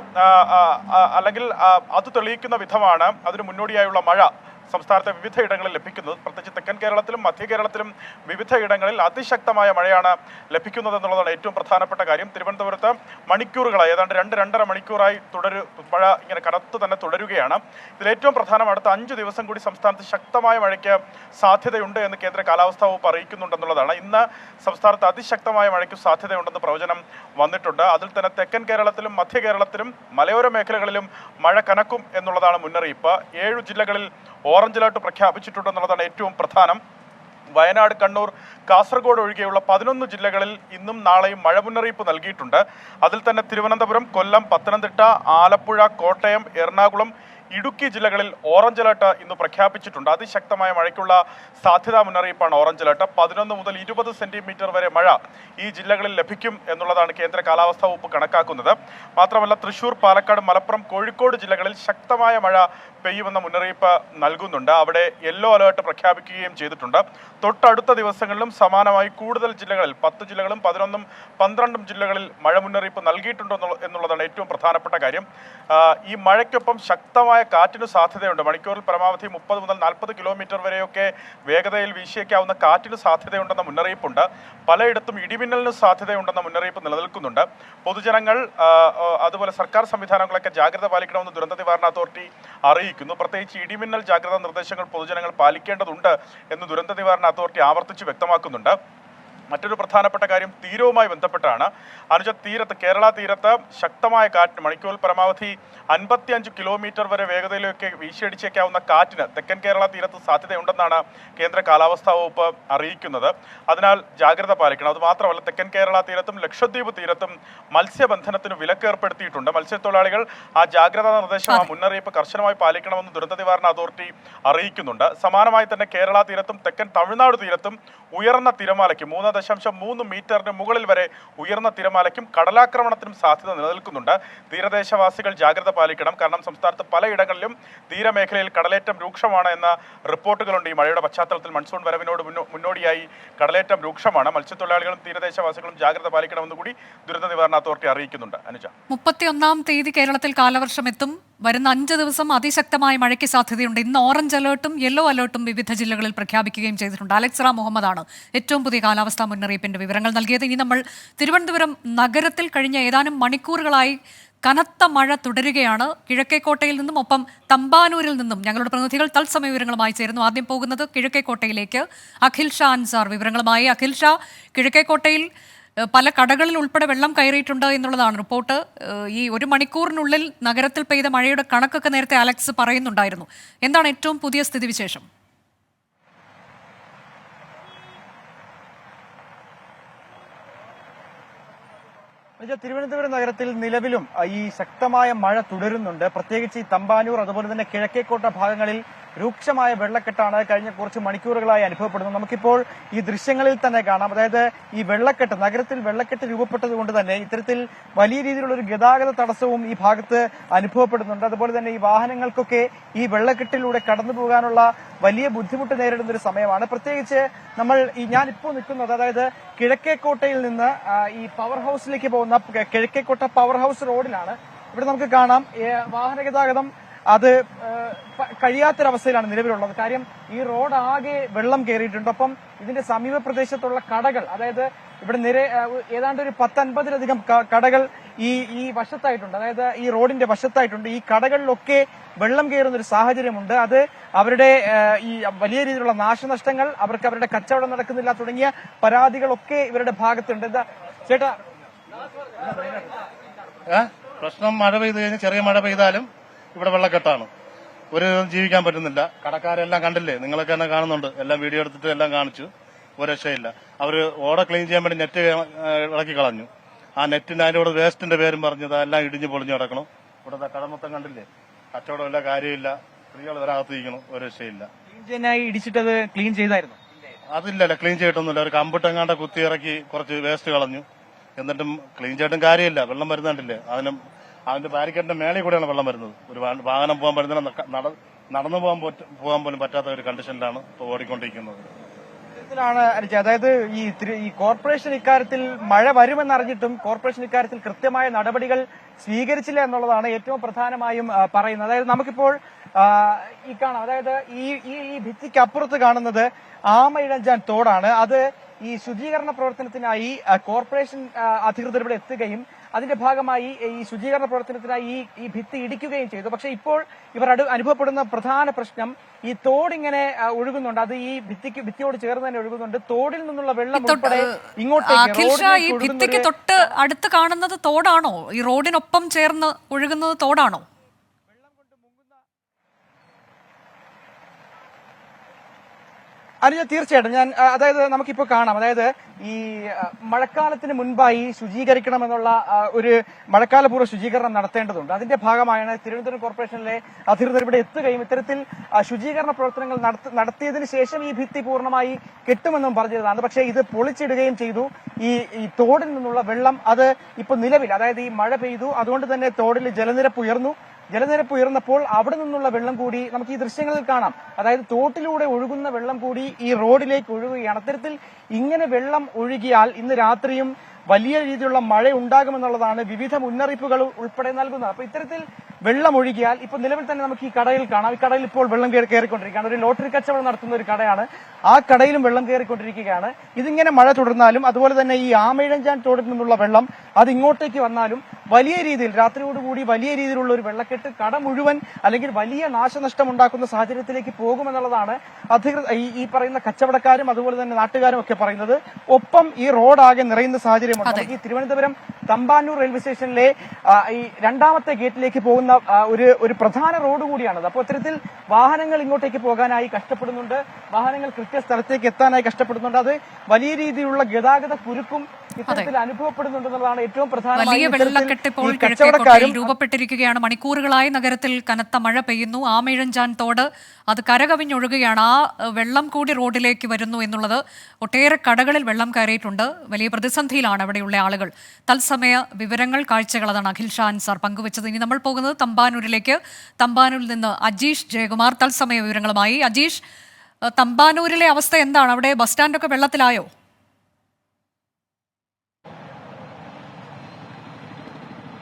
അല്ലെങ്കിൽ അത് തെളിയിക്കുന്ന വിധമാണ് അതിന് മുന്നോടിയായുള്ള മഴ സംസ്ഥാനത്തെ വിവിധ ഇടങ്ങളിൽ ലഭിക്കുന്നത്. പ്രത്യേകിച്ച് തെക്കൻ കേരളത്തിലും മധ്യ കേരളത്തിലും വിവിധ ഇടങ്ങളിൽ അതിശക്തമായ മഴയാണ് ലഭിക്കുന്നത് എന്നുള്ളതാണ് ഏറ്റവും പ്രധാനപ്പെട്ട കാര്യം. തിരുവനന്തപുരത്ത് മണിക്കൂറുകളായി, ഏതാണ്ട് 2-2.5 മണിക്കൂറായി മഴ ഇങ്ങനെ കനത്തു തന്നെ തുടരുകയാണ്. ഇതിലേറ്റവും പ്രധാനം അടുത്ത 5 ദിവസം കൂടി സംസ്ഥാനത്ത് ശക്തമായ മഴയ്ക്ക് സാധ്യതയുണ്ട് എന്ന് കേന്ദ്ര കാലാവസ്ഥാ വകുപ്പ് അറിയിക്കുന്നുണ്ടെന്നുള്ളതാണ്. ഇന്ന് സംസ്ഥാനത്ത് അതിശക്തമായ മഴയ്ക്ക് സാധ്യതയുണ്ടെന്ന് പ്രവചനം വന്നിട്ടുണ്ട്. അതിൽ തന്നെ തെക്കൻ കേരളത്തിലും മധ്യ കേരളത്തിലും മലയോര മേഖലകളിലും മഴ കനക്കും എന്നുള്ളതാണ് മുന്നറിയിപ്പ്. 7 ജില്ലകളിൽ ഓറഞ്ച് അലർട്ട് പ്രഖ്യാപിച്ചിട്ടുണ്ടെന്നുള്ളതാണ് ഏറ്റവും പ്രധാനം. വയനാട്, കണ്ണൂർ, കാസർഗോഡ് ഒഴികെയുള്ള 11 ജില്ലകളിൽ ഇന്നും നാളെയും മഴ മുന്നറിയിപ്പ് നൽകിയിട്ടുണ്ട്. അതിൽ തന്നെ തിരുവനന്തപുരം, കൊല്ലം, പത്തനംതിട്ട, ആലപ്പുഴ, കോട്ടയം, എറണാകുളം, ഇടുക്കി ജില്ലകളിൽ ഓറഞ്ച് അലർട്ട് ഇന്ന് പ്രഖ്യാപിച്ചിട്ടുണ്ട്. അതിശക്തമായ മഴയ്ക്കുള്ള സാധ്യതാ മുന്നറിയിപ്പാണ് ഓറഞ്ച് അലർട്ട്. 11 മുതൽ 20 സെന്റിമീറ്റർ വരെ മഴ ഈ ജില്ലകളിൽ ലഭിക്കും എന്നുള്ളതാണ് കേന്ദ്ര കാലാവസ്ഥാ വകുപ്പ് കണക്കാക്കുന്നത്. മാത്രമല്ല തൃശൂർ, പാലക്കാട്, മലപ്പുറം, കോഴിക്കോട് ജില്ലകളിൽ ശക്തമായ മഴ പെയ്യുമെന്ന മുന്നറിയിപ്പ് നൽകുന്നുണ്ട്. അവിടെ യെല്ലോ അലേർട്ട് പ്രഖ്യാപിക്കുകയും ചെയ്തിട്ടുണ്ട്. തൊട്ടടുത്ത ദിവസങ്ങളിലും സമാനമായി കൂടുതൽ ജില്ലകളിൽ 10 ജില്ലകളും 11ഉം 12ഉം ജില്ലകളിൽ മഴ മുന്നറിയിപ്പ് നൽകിയിട്ടുണ്ടോ എന്നുള്ളതാണ് ഏറ്റവും പ്രധാനപ്പെട്ട കാര്യം. ഈ മഴയ്ക്കൊപ്പം ശക്തമായ കാറ്റിന് സാധ്യതയുണ്ട്. മണിക്കൂറിൽ പരമാവധി 30 മുതൽ 40 കിലോമീറ്റർ വരെയൊക്കെ വേഗതയിൽ വീശിയേക്കാവുന്ന കാറ്റിന് സാധ്യതയുണ്ടെന്ന മുന്നറിയിപ്പുണ്ട്. പലയിടത്തും ഇടിമിന്നലിന് സാധ്യതയുണ്ടെന്ന മുന്നറിയിപ്പ് നിലനിൽക്കുന്നുണ്ട്. പൊതുജനങ്ങൾ അതുപോലെ സർക്കാർ സംവിധാനങ്ങളൊക്കെ ജാഗ്രത പാലിക്കണമെന്ന് ദുരന്ത നിവാരണ അതോറിറ്റി അറിയിക്കുന്നു. പ്രത്യേകിച്ച് ഇടിമിന്നൽ ജാഗ്രതാ നിർദ്ദേശങ്ങൾ പൊതുജനങ്ങൾ പാലിക്കേണ്ടതുണ്ട് എന്ന് ദുരന്ത നിവാരണ അതോറിറ്റി ആവർത്തിച്ച് വ്യക്തമാക്കുന്നുണ്ട്. മറ്റൊരു പ്രധാനപ്പെട്ട കാര്യം തീരവുമായി ബന്ധപ്പെട്ടാണ്. കേരള തീരത്ത് ശക്തമായ കാറ്റിന് മണിക്കൂറിൽ പരമാവധി 55 കിലോമീറ്റർ വരെ വേഗതയിലൊക്കെ വീശിയടിച്ചേക്കാവുന്ന കാറ്റിന് തെക്കൻ കേരള തീരത്ത് സാധ്യതയുണ്ടെന്നാണ് കേന്ദ്ര കാലാവസ്ഥാ വകുപ്പ് അറിയിക്കുന്നത്. അതിനാൽ ജാഗ്രത പാലിക്കണം. അതുമാത്രമല്ല തെക്കൻ കേരള തീരത്തും ലക്ഷദ്വീപ് തീരത്തും മത്സ്യബന്ധനത്തിന് വിലക്ക് ഏർപ്പെടുത്തിയിട്ടുണ്ട്. മത്സ്യത്തൊഴിലാളികൾ ആ ജാഗ്രതാ നിർദ്ദേശം, ആ മുന്നറിയിപ്പ് കർശനമായി പാലിക്കണമെന്ന് ദുരന്ത നിവാരണ അതോറിറ്റി അറിയിക്കുന്നുണ്ട്. സമാനമായി തന്നെ കേരള തീരത്തും തെക്കൻ തമിഴ്നാട് തീരത്തും ഉയർന്ന തിരമാലയ്ക്ക് 3.3 മീറ്ററിന് മുകളിൽ വരെ ഉയർന്ന തിരമാലയ്ക്കും കടലാക്രമണത്തിനും സാധ്യത നിലനിൽക്കുന്നുണ്ട്. തീരദേശവാസികൾ ജാഗ്രത പാലിക്കണം. കാരണം സംസ്ഥാനത്ത് പലയിടങ്ങളിലും തീരമേഖലയിൽ കടലേറ്റം രൂക്ഷമാണ് എന്ന റിപ്പോർട്ടുകളുണ്ട്. ഈ മഴയുടെ പശ്ചാത്തലത്തിൽ മൺസൂൺ വരവിനോട് മുന്നോടിയായി കടലേറ്റം രൂക്ഷമാണ്. മത്സ്യത്തൊഴിലാളികളും തീരദേശവാസികളും ജാഗ്രത പാലിക്കണമെന്ന് കൂടി ദുരന്ത നിവാരണ അതോറിറ്റി അറിയിക്കുന്നുണ്ട്. അനുജ, 31-ാം തീയതി കേരളത്തിൽ കാലവർഷം എത്തും. വരുന്ന 5 ദിവസം അതിശക്തമായ മഴയ്ക്ക് സാധ്യതയുണ്ട്. ഇന്ന് ഓറഞ്ച് അലേർട്ടും യെല്ലോ അലേർട്ടും വിവിധ ജില്ലകളിൽ പ്രഖ്യാപിക്കുകയും ചെയ്തിട്ടുണ്ട്. അലക്സ് റാം മുഹമ്മദാണ് ഏറ്റവും പുതിയ കാലാവസ്ഥാ മുന്നറിയിപ്പിന്റെ വിവരങ്ങൾ നൽകിയത്. ഇനി നമ്മൾ തിരുവനന്തപുരം നഗരത്തിൽ കഴിഞ്ഞ ഏതാനും മണിക്കൂറുകളായി കനത്ത മഴ തുടരുകയാണ്. കിഴക്കേക്കോട്ടയിൽ നിന്നും ഒപ്പം തമ്പാനൂരിൽ നിന്നും ഞങ്ങളുടെ പ്രതിനിധികൾ തത്സമയ വിവരങ്ങളുമായി ചേരുന്നു. ആദ്യം പോകുന്നത് കിഴക്കേക്കോട്ടയിലേക്ക്. അഖിൽ ഷാ അൻസാർ വിവരങ്ങളുമായി. അഖിൽ ഷാ, കിഴക്കേക്കോട്ടയിൽ പല കടകളിൽ ഉൾപ്പെടെ വെള്ളം കയറിയിട്ടുണ്ട് എന്നുള്ളതാണ് റിപ്പോർട്ട്. ഈ 1 മണിക്കൂറിനുള്ളിൽ നഗരത്തിൽ പെയ്ത മഴയുടെ കണക്കൊക്കെ നേരത്തെ അലക്സ് പറയുന്നുണ്ടായിരുന്നു. എന്താണ് ഏറ്റവും പുതിയ സ്ഥിതിവിശേഷം? തിരുവനന്തപുരം നഗരത്തിൽ നിലവിലും ഈ ശക്തമായ മഴ തുടരുന്നുണ്ട്. പ്രത്യേകിച്ച് ഈ തമ്പാനൂർ അതുപോലെ തന്നെ കിഴക്കേക്കോട്ട ഭാഗങ്ങളിൽ രൂക്ഷമായ വെള്ളക്കെട്ടാണ് കഴിഞ്ഞ കുറച്ച് മണിക്കൂറുകളായി അനുഭവപ്പെടുന്നത്. നമുക്കിപ്പോൾ ഈ ദൃശ്യങ്ങളിൽ തന്നെ കാണാം. അതായത് ഈ വെള്ളക്കെട്ട്, നഗരത്തിൽ വെള്ളക്കെട്ട് രൂപപ്പെട്ടത് കൊണ്ട് തന്നെ ഇത്തരത്തിൽ വലിയ രീതിയിലുള്ള ഒരു ഗതാഗത തടസ്സവും ഈ ഭാഗത്ത് അനുഭവപ്പെടുന്നുണ്ട്. അതുപോലെ തന്നെ ഈ വാഹനങ്ങൾക്കൊക്കെ ഈ വെള്ളക്കെട്ടിലൂടെ കടന്നു പോകാനുള്ള വലിയ ബുദ്ധിമുട്ട് നേരിടുന്ന ഒരു സമയമാണ്. പ്രത്യേകിച്ച് ഞാനിപ്പോൾ നിൽക്കുന്നത് അതായത് കിഴക്കേക്കോട്ടയിൽ നിന്ന് ഈ പവർ ഹൌസിലേക്ക് പോകുന്ന കിഴക്കേക്കോട്ട പവർ ഹൌസ് റോഡിലാണ്. ഇവിടെ നമുക്ക് കാണാം വാഹന ഗതാഗതം അത് കഴിയാത്തൊരവസ്ഥയിലാണ് നിലവിലുള്ളത്. കാര്യം ഈ റോഡ് ആകെ വെള്ളം കയറിയിട്ടുണ്ട്. ഒപ്പം ഇതിന്റെ സമീപ പ്രദേശത്തുള്ള കടകൾ, അതായത് ഇവിടെ ഏതാണ്ട് ഒരു 10-50-ലധികം കടകൾ ഈ വശത്തായിട്ടുണ്ട്. അതായത് ഈ റോഡിന്റെ വശത്തായിട്ടുണ്ട്. ഈ കടകളിലൊക്കെ വെള്ളം കയറുന്ന ഒരു സാഹചര്യമുണ്ട്. അത് അവരുടെ ഈ വലിയ രീതിയിലുള്ള നാശനഷ്ടങ്ങൾ, അവർക്ക് അവരുടെ കച്ചവടം നടക്കുന്നില്ല തുടങ്ങിയ പരാതികളൊക്കെ ഇവരുടെ ഭാഗത്തുണ്ട്. ചേട്ടാ, പ്രശ്നം മഴ പെയ്ത് കഴിഞ്ഞ് ചെറിയ മഴ പെയ്താലും ഇവിടെ വെള്ളക്കെട്ടാണ്. ഒരു ജീവിക്കാൻ പറ്റുന്നില്ല. കടക്കാരെല്ലാം കണ്ടില്ലേ, നിങ്ങളൊക്കെ തന്നെ കാണുന്നുണ്ട്. എല്ലാം വീഡിയോ എടുത്തിട്ട് എല്ലാം കാണിച്ചു. ഒരു രക്ഷയില്ല. അവര് ഓട ക്ലീൻ ചെയ്യാൻ വേണ്ടി നെറ്റ് ഇളക്കി കളഞ്ഞു. ആ നെറ്റിന് അതിന്റെ കൂടെ വേസ്റ്റിന്റെ പേരും പറഞ്ഞത് എല്ലാം ഇടിഞ്ഞു പൊളിഞ്ഞു കിടക്കണം. ഇവിടെ കട മൊത്തം കണ്ടില്ലേ, കച്ചവടമില്ല, കാര്യമില്ല. സ്ത്രീകൾ ഒരാകത്തിരിക്കണം. ഒരു രക്ഷയില്ല. ഈ ഇടിച്ചിട്ടത് ക്ലീൻ ചെയ്തായിരുന്നു? അതില്ലല്ല, ക്ലീൻ ചെയ്തിട്ടൊന്നുമില്ല. ഒരു കമ്പിട്ടെങ്ങാണ്ട് കുത്തി ഇറക്കി കുറച്ച് വേസ്റ്റ് കളഞ്ഞു. എന്നിട്ടും ക്ലീൻ ചെയ്തിട്ടും കാര്യമില്ല. വെള്ളം വരുന്നുണ്ടില്ലേ, അതിന്റെ ബാരിക്കേഡിന്റെ മേളിൽ കൂടെയാണ് വെള്ളം വരുന്നത്. ഒരു വാഹനം പോകാൻ പറ്റുന്ന നടന്നു പോകാൻ പോലും പറ്റാത്ത ഒരു കണ്ടീഷനിലാണ് ഇപ്പോൾ ഓടിക്കൊണ്ടിരിക്കുന്നത്. അതായത് ഈ കോർപ്പറേഷൻ ഇക്കാര്യത്തിൽ മഴ വരുമെന്നറിഞ്ഞിട്ടും കോർപ്പറേഷൻ ഇക്കാര്യത്തിൽ കൃത്യമായ നടപടികൾ സ്വീകരിച്ചില്ല എന്നുള്ളതാണ് ഏറ്റവും പ്രധാനമായും പറയുന്നത്. അതായത് നമുക്കിപ്പോൾ ഈ കാണാം, അതായത് ഈ ഭിത്തിക്ക് അപ്പുറത്ത് കാണുന്നത് ആമയിഴഞ്ചാൻ തോടാണ്. അത് ഈ ശുചീകരണ പ്രവർത്തനത്തിനായി കോർപ്പറേഷൻ അധികൃതർ ഇവിടെ എത്തുകയും അതിന്റെ ഭാഗമായി ഈ ശുചീകരണ പ്രവർത്തനത്തിനായി ഈ ഭിത്തി ഇടിക്കുകയും ചെയ്തു. പക്ഷെ ഇപ്പോൾ ഇവർ അനുഭവപ്പെടുന്ന പ്രധാന പ്രശ്നം ഈ തോടിങ്ങനെ ഒഴുകുന്നുണ്ട്. അത് ഈ ഭിത്തിയോട് ചേർന്ന് തന്നെ ഒഴുകുന്നുണ്ട്. തോടിൽ നിന്നുള്ള വെള്ളം ഉൾപ്പെടെ ഈ ഭിത്തിക്ക് തൊട്ട് അടുത്ത് കാണുന്നത് തോടാണോ? ഈ റോഡിനൊപ്പം ചേർന്ന് ഒഴുകുന്നത് തോടാണോ? അനുജ, തീർച്ചയായിട്ടും അതായത് നമുക്കിപ്പോ കാണാം, അതായത് ഈ മഴക്കാലത്തിന് മുൻപായി ശുചീകരിക്കണമെന്നുള്ള ഒരു മഴക്കാലപൂർവ്വ ശുചീകരണം നടത്തേണ്ടതുണ്ട്. അതിന്റെ ഭാഗമായാണ് തിരുവനന്തപുരം കോർപ്പറേഷനിലെ അധികൃതർ ഇവിടെ എത്തുകയും ഇത്തരത്തിൽ ശുചീകരണ പ്രവർത്തനങ്ങൾ നടത്തിയതിനു ശേഷം ഈ ഭിത്തി പൂർണ്ണമായി കെട്ടുമെന്നും പറഞ്ഞതാണ്. പക്ഷേ ഇത് പൊളിച്ചിടുകയും ചെയ്തു. ഈ തോടിൽ നിന്നുള്ള വെള്ളം അത് ഇപ്പൊ നിലവിൽ, അതായത് ഈ മഴ പെയ്തു, അതുകൊണ്ട് തന്നെ തോടിൽ ജലനിരപ്പ് ഉയർന്നു. ജലനിരപ്പ് ഉയർന്നപ്പോൾ അവിടെ നിന്നുള്ള വെള്ളം കൂടി നമുക്ക് ഈ ദൃശ്യങ്ങളിൽ കാണാം. അതായത് തോട്ടിലൂടെ ഒഴുകുന്ന വെള്ളം കൂടി ഈ റോഡിലേക്ക് ഒഴുകുകയാണ്. അത്തരത്തിൽ ഇങ്ങനെ വെള്ളം ഒഴുകിയാൽ ഇന്ന് രാത്രിയും വലിയ രീതിയിലുള്ള മഴ ഉണ്ടാകുമെന്നുള്ളതാണ് വിവിധ മുന്നറിയിപ്പുകൾ ഉൾപ്പെടെ നൽകുന്നത്. അപ്പൊ ഇത്തരത്തിൽ വെള്ളം ഒഴുകിയാൽ ഇപ്പൊ നിലവിൽ തന്നെ നമുക്ക് ഈ കടയിൽ കാണാം. ഈ കടയിൽ ഇപ്പോൾ വെള്ളം കയറിക്കൊണ്ടിരിക്കുകയാണ്. ഒരു ലോട്ടറി കച്ചവടം നടത്തുന്ന ഒരു കടയാണ്. ആ കടയിലും വെള്ളം കയറിക്കൊണ്ടിരിക്കുകയാണ്. ഇതിങ്ങനെ മഴ തുടർന്നാലും അതുപോലെ തന്നെ ഈ ആമയിഴഞ്ചാൻ തോടിൽ നിന്നുള്ള വെള്ളം അത് ഇങ്ങോട്ടേക്ക് വന്നാലും വലിയ രീതിയിൽ രാത്രിയോടുകൂടി വലിയ രീതിയിലുള്ള ഒരു വെള്ളക്കെട്ട് കട മുഴുവൻ അല്ലെങ്കിൽ വലിയ നാശനഷ്ടം ഉണ്ടാക്കുന്ന സാഹചര്യത്തിലേക്ക് പോകുമെന്നുള്ളതാണ് ഈ പറയുന്ന കച്ചവടക്കാരും അതുപോലെ തന്നെ നാട്ടുകാരും ഒക്കെ പറയുന്നത്. ഒപ്പം ഈ റോഡാകെ നിറയുന്ന സാഹചര്യമുണ്ട്. ഈ തിരുവനന്തപുരം തമ്പാനൂർ റെയിൽവേ സ്റ്റേഷനിലെ ഈ രണ്ടാമത്തെ ഗേറ്റിലേക്ക് പോകുന്ന ഒരു പ്രധാന റോഡ് കൂടിയാണത്. അപ്പോൾ ഇത്തരത്തിൽ വാഹനങ്ങൾ ഇങ്ങോട്ടേക്ക് പോകാനായി കഷ്ടപ്പെടുന്നുണ്ട്, വാഹനങ്ങൾ കൃത്യസ്ഥലത്തേക്ക് എത്താനായി കഷ്ടപ്പെടുന്നുണ്ട്. അത് വലിയ രീതിയിലുള്ള ഗതാഗത കുരുക്കും ഇത്തരത്തിൽ അനുഭവപ്പെടുന്നുണ്ടെന്നുള്ളതാണ് ഏറ്റവും വലിയ വെള്ളക്കെട്ട് ഇപ്പോൾ കിഴക്കേക്കോട്ടയിൽ രൂപപ്പെട്ടിരിക്കുകയാണ്. മണിക്കൂറുകളായി നഗരത്തിൽ കനത്ത മഴ പെയ്യുന്നു. ആമയിഴഞ്ചാൻ തോട് അത് കരകവിഞ്ഞൊഴുകുകയാണ്. ആ വെള്ളം കൂടി റോഡിലേക്ക് വരുന്നു എന്നുള്ളത് ഒട്ടേറെ കടകളിൽ വെള്ളം കയറിയിട്ടുണ്ട്. വലിയ പ്രതിസന്ധിയിലാണ് അവിടെയുള്ള ആളുകൾ. തത്സമയ വിവരങ്ങൾ, കാഴ്ചകൾ അതാണ് അഖിൽ ഷാ അൻസാർ പങ്കുവച്ചത്. ഇനി നമ്മൾ പോകുന്നത് തമ്പാനൂരിലേക്ക്. തമ്പാനൂരിൽ നിന്ന് അജീഷ് ജയകുമാർ തത്സമയ വിവരങ്ങളുമായി. അജീഷ്, തമ്പാനൂരിലെ അവസ്ഥ എന്താണ്? അവിടെ ബസ് സ്റ്റാൻഡൊക്കെ വെള്ളത്തിലായോ?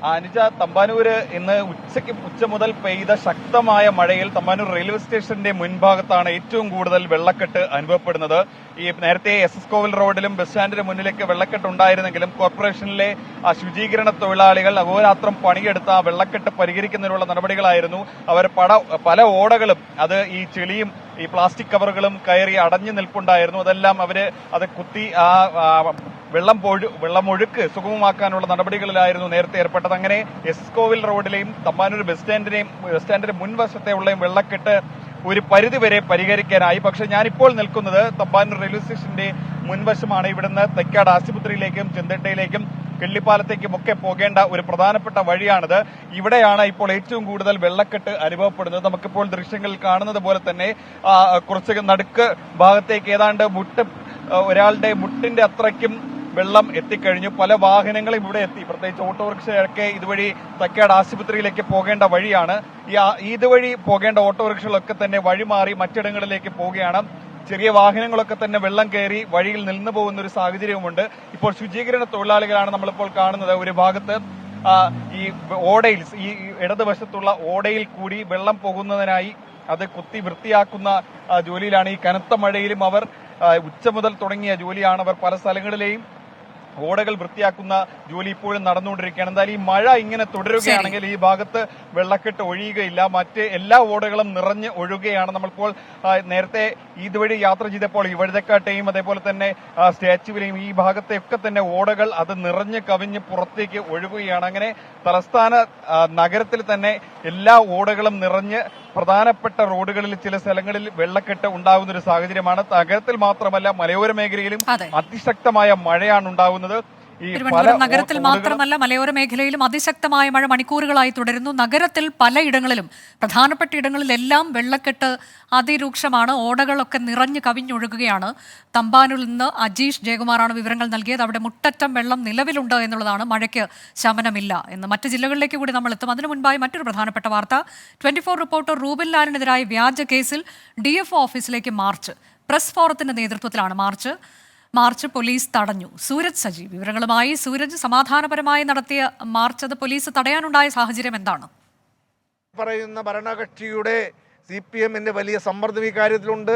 അനുജ, തമ്പാനൂര് ഇന്ന് ഉച്ച മുതൽ പെയ്ത ശക്തമായ മഴയിൽ തമ്പാനൂർ റെയിൽവേ സ്റ്റേഷന്റെ മുൻഭാഗത്താണ് ഏറ്റവും കൂടുതൽ വെള്ളക്കെട്ട് അനുഭവപ്പെടുന്നത്. ഈ നേരത്തെ SS കോവിൽ റോഡിലും ബസ് സ്റ്റാൻഡിന് മുന്നിലേക്ക് വെള്ളക്കെട്ട് ഉണ്ടായിരുന്നെങ്കിലും കോർപ്പറേഷനിലെ ശുചീകരണ തൊഴിലാളികൾ അഹോരാത്രം പണിയെടുത്ത ആ വെള്ളക്കെട്ട് പരിഹരിക്കുന്നതിനുള്ള നടപടികളായിരുന്നു. അവർ പല ഓടകളും അത് ഈ ചെളിയും ഈ പ്ലാസ്റ്റിക് കവറുകളും കയറി അടഞ്ഞു നിൽപ്പുണ്ടായിരുന്നു. അതെല്ലാം അത് കുത്തി വെള്ളമൊഴുക്ക് സുഗമമാക്കാനുള്ള നടപടികളിലായിരുന്നു നേരത്തെ ഏർപ്പെട്ടത്. അങ്ങനെ SS കോവിൽ റോഡിലെയും തമ്പാനൂർ ബസ് സ്റ്റാൻഡിന്റെ മുൻവശത്തെയുള്ളയും വെള്ളക്കെട്ട് ഒരു പരിധിവരെ പരിഹരിക്കാനായി. പക്ഷെ ഞാനിപ്പോൾ നിൽക്കുന്നത് തമ്പാനൂർ റെയിൽവേ സ്റ്റേഷന്റെ മുൻവശമാണ്. ഇവിടുന്ന് തെക്കാട് ആശുപത്രിയിലേക്കും ചെന്തട്ടയിലേക്കും കിള്ളിപ്പാലത്തേക്കും ഒക്കെ പോകേണ്ട ഒരു പ്രധാനപ്പെട്ട വഴിയാണിത്. ഇവിടെയാണ് ഇപ്പോൾ ഏറ്റവും കൂടുതൽ വെള്ളക്കെട്ട് അനുഭവപ്പെടുന്നത്. നമുക്കിപ്പോൾ ദൃശ്യങ്ങളിൽ കാണുന്നത് പോലെ തന്നെ കുറച്ച് നടുക്ക് ഭാഗത്തേക്ക് ഏതാണ്ട് ഒരാളുടെ മുട്ടിന്റെ അത്രയ്ക്കും വെള്ളം എത്തിക്കഴിഞ്ഞു. പല വാഹനങ്ങളും ഇവിടെ എത്തി. പ്രത്യേകിച്ച് ഓട്ടോറിക്ഷയൊക്കെ ഇതുവഴി തക്കാട് ആശുപത്രിയിലേക്ക് പോകേണ്ട വഴിയാണ്. ഇതുവഴി പോകേണ്ട ഓട്ടോറിക്ഷകളൊക്കെ തന്നെ വഴിമാറി മറ്റിടങ്ങളിലേക്ക് പോവുകയാണ്. ചെറിയ വാഹനങ്ങളൊക്കെ തന്നെ വെള്ളം കയറി വഴിയിൽ നിന്നു പോകുന്ന ഒരു സാഹചര്യവുമുണ്ട്. ഇപ്പോൾ ശുചീകരണ തൊഴിലാളികളാണ് നമ്മളിപ്പോൾ കാണുന്നത്. ഒരു ഭാഗത്ത് ഈ ഓടയിൽ, ഈ ഇടതുവശത്തുള്ള ഓടയിൽ കൂടി വെള്ളം പോകുന്നതിനായി അത് കുത്തി വൃത്തിയാക്കുന്ന ജോലിയിലാണ്. ഈ കനത്ത മഴയിലും അവർ ഉച്ച മുതൽ തുടങ്ങിയ ജോലിയാണ്. അവർ പല സ്ഥലങ്ങളിലെയും ഓടകൾ വൃത്തിയാക്കുന്ന ജോലി ഇപ്പോഴും നടന്നുകൊണ്ടിരിക്കുകയാണ്. എന്തായാലും ഈ മഴ ഇങ്ങനെ തുടരുകയാണെങ്കിൽ ഈ ഭാഗത്ത് വെള്ളക്കെട്ട് ഒഴിയുകയില്ല. മറ്റ് എല്ലാ ഓടകളും നിറഞ്ഞ് ഒഴുകുകയാണ്. നമ്മളിപ്പോൾ നേരത്തെ ഇതുവഴി യാത്ര ചെയ്തപ്പോൾ ഈ വഴുതക്കാട്ടെയും അതേപോലെ തന്നെ സ്റ്റാച്യുവിലെയും ഈ ഭാഗത്തെയൊക്കെ തന്നെ ഓടകൾ അത് നിറഞ്ഞ് കവിഞ്ഞ് പുറത്തേക്ക് ഒഴുകുകയാണ്. അങ്ങനെ തലസ്ഥാന നഗരത്തിൽ തന്നെ എല്ലാ ഓടകളും നിറഞ്ഞ് പ്രധാനപ്പെട്ട റോഡുകളിൽ ചില സ്ഥലങ്ങളിൽ വെള്ളക്കെട്ട് ഉണ്ടാകുന്ന ഒരു സാഹചര്യമാണ്. നഗരത്തിൽ മാത്രമല്ല മലയോര മേഖലയിലും അതിശക്തമായ മഴയാണ് ഉണ്ടാകുന്നത്. ഈ തിരുവനന്തപുരം നഗരത്തിൽ മാത്രമല്ല മലയോര മേഖലയിലും അതിശക്തമായ മഴ മണിക്കൂറുകളായി തുടരുന്നു. നഗരത്തിൽ പലയിടങ്ങളിലും പ്രധാനപ്പെട്ട ഇടങ്ങളിലെല്ലാം വെള്ളക്കെട്ട് അതിരൂക്ഷമാണ്. ഓടകളൊക്കെ നിറഞ്ഞു കവിഞ്ഞൊഴുകുകയാണ്. തമ്പാനൂരിൽ നിന്ന് അജീഷ് ജയകുമാറാണ് വിവരങ്ങൾ നൽകിയത്. അവിടെ മുട്ടറ്റം വെള്ളം നിലവിലുണ്ട് എന്നുള്ളതാണ്. മഴയ്ക്ക് ശമനമില്ല എന്ന്. മറ്റ് ജില്ലകളിലേക്ക് കൂടി നമ്മൾ എത്തും. അതിനു മുൻപായി മറ്റൊരു പ്രധാനപ്പെട്ട വാർത്ത. 24 റിപ്പോർട്ടർ റൂബിൻ ലാലിനെതിരായ വ്യാജ കേസിൽ DFO ഓഫീസിലേക്ക് മാർച്ച്. പ്രസ് ഫോറത്തിന്റെ നേതൃത്വത്തിലാണ് മാർച്ച് പോലീസ് തടഞ്ഞു. സൂരജ് സജി വിവരങ്ങളുമായി. സൂരജ്, സമാധാനപരമായി നടത്തിയ മാർച്ച് അത് പോലീസ് തടയാനുണ്ടായ സാഹചര്യം എന്താണ്? പറയുന്ന ഭരണകക്ഷിയുടെ CPMന്റെ വലിയ സമ്മർദ്ദം ഈ കാര്യത്തിലുണ്ട്.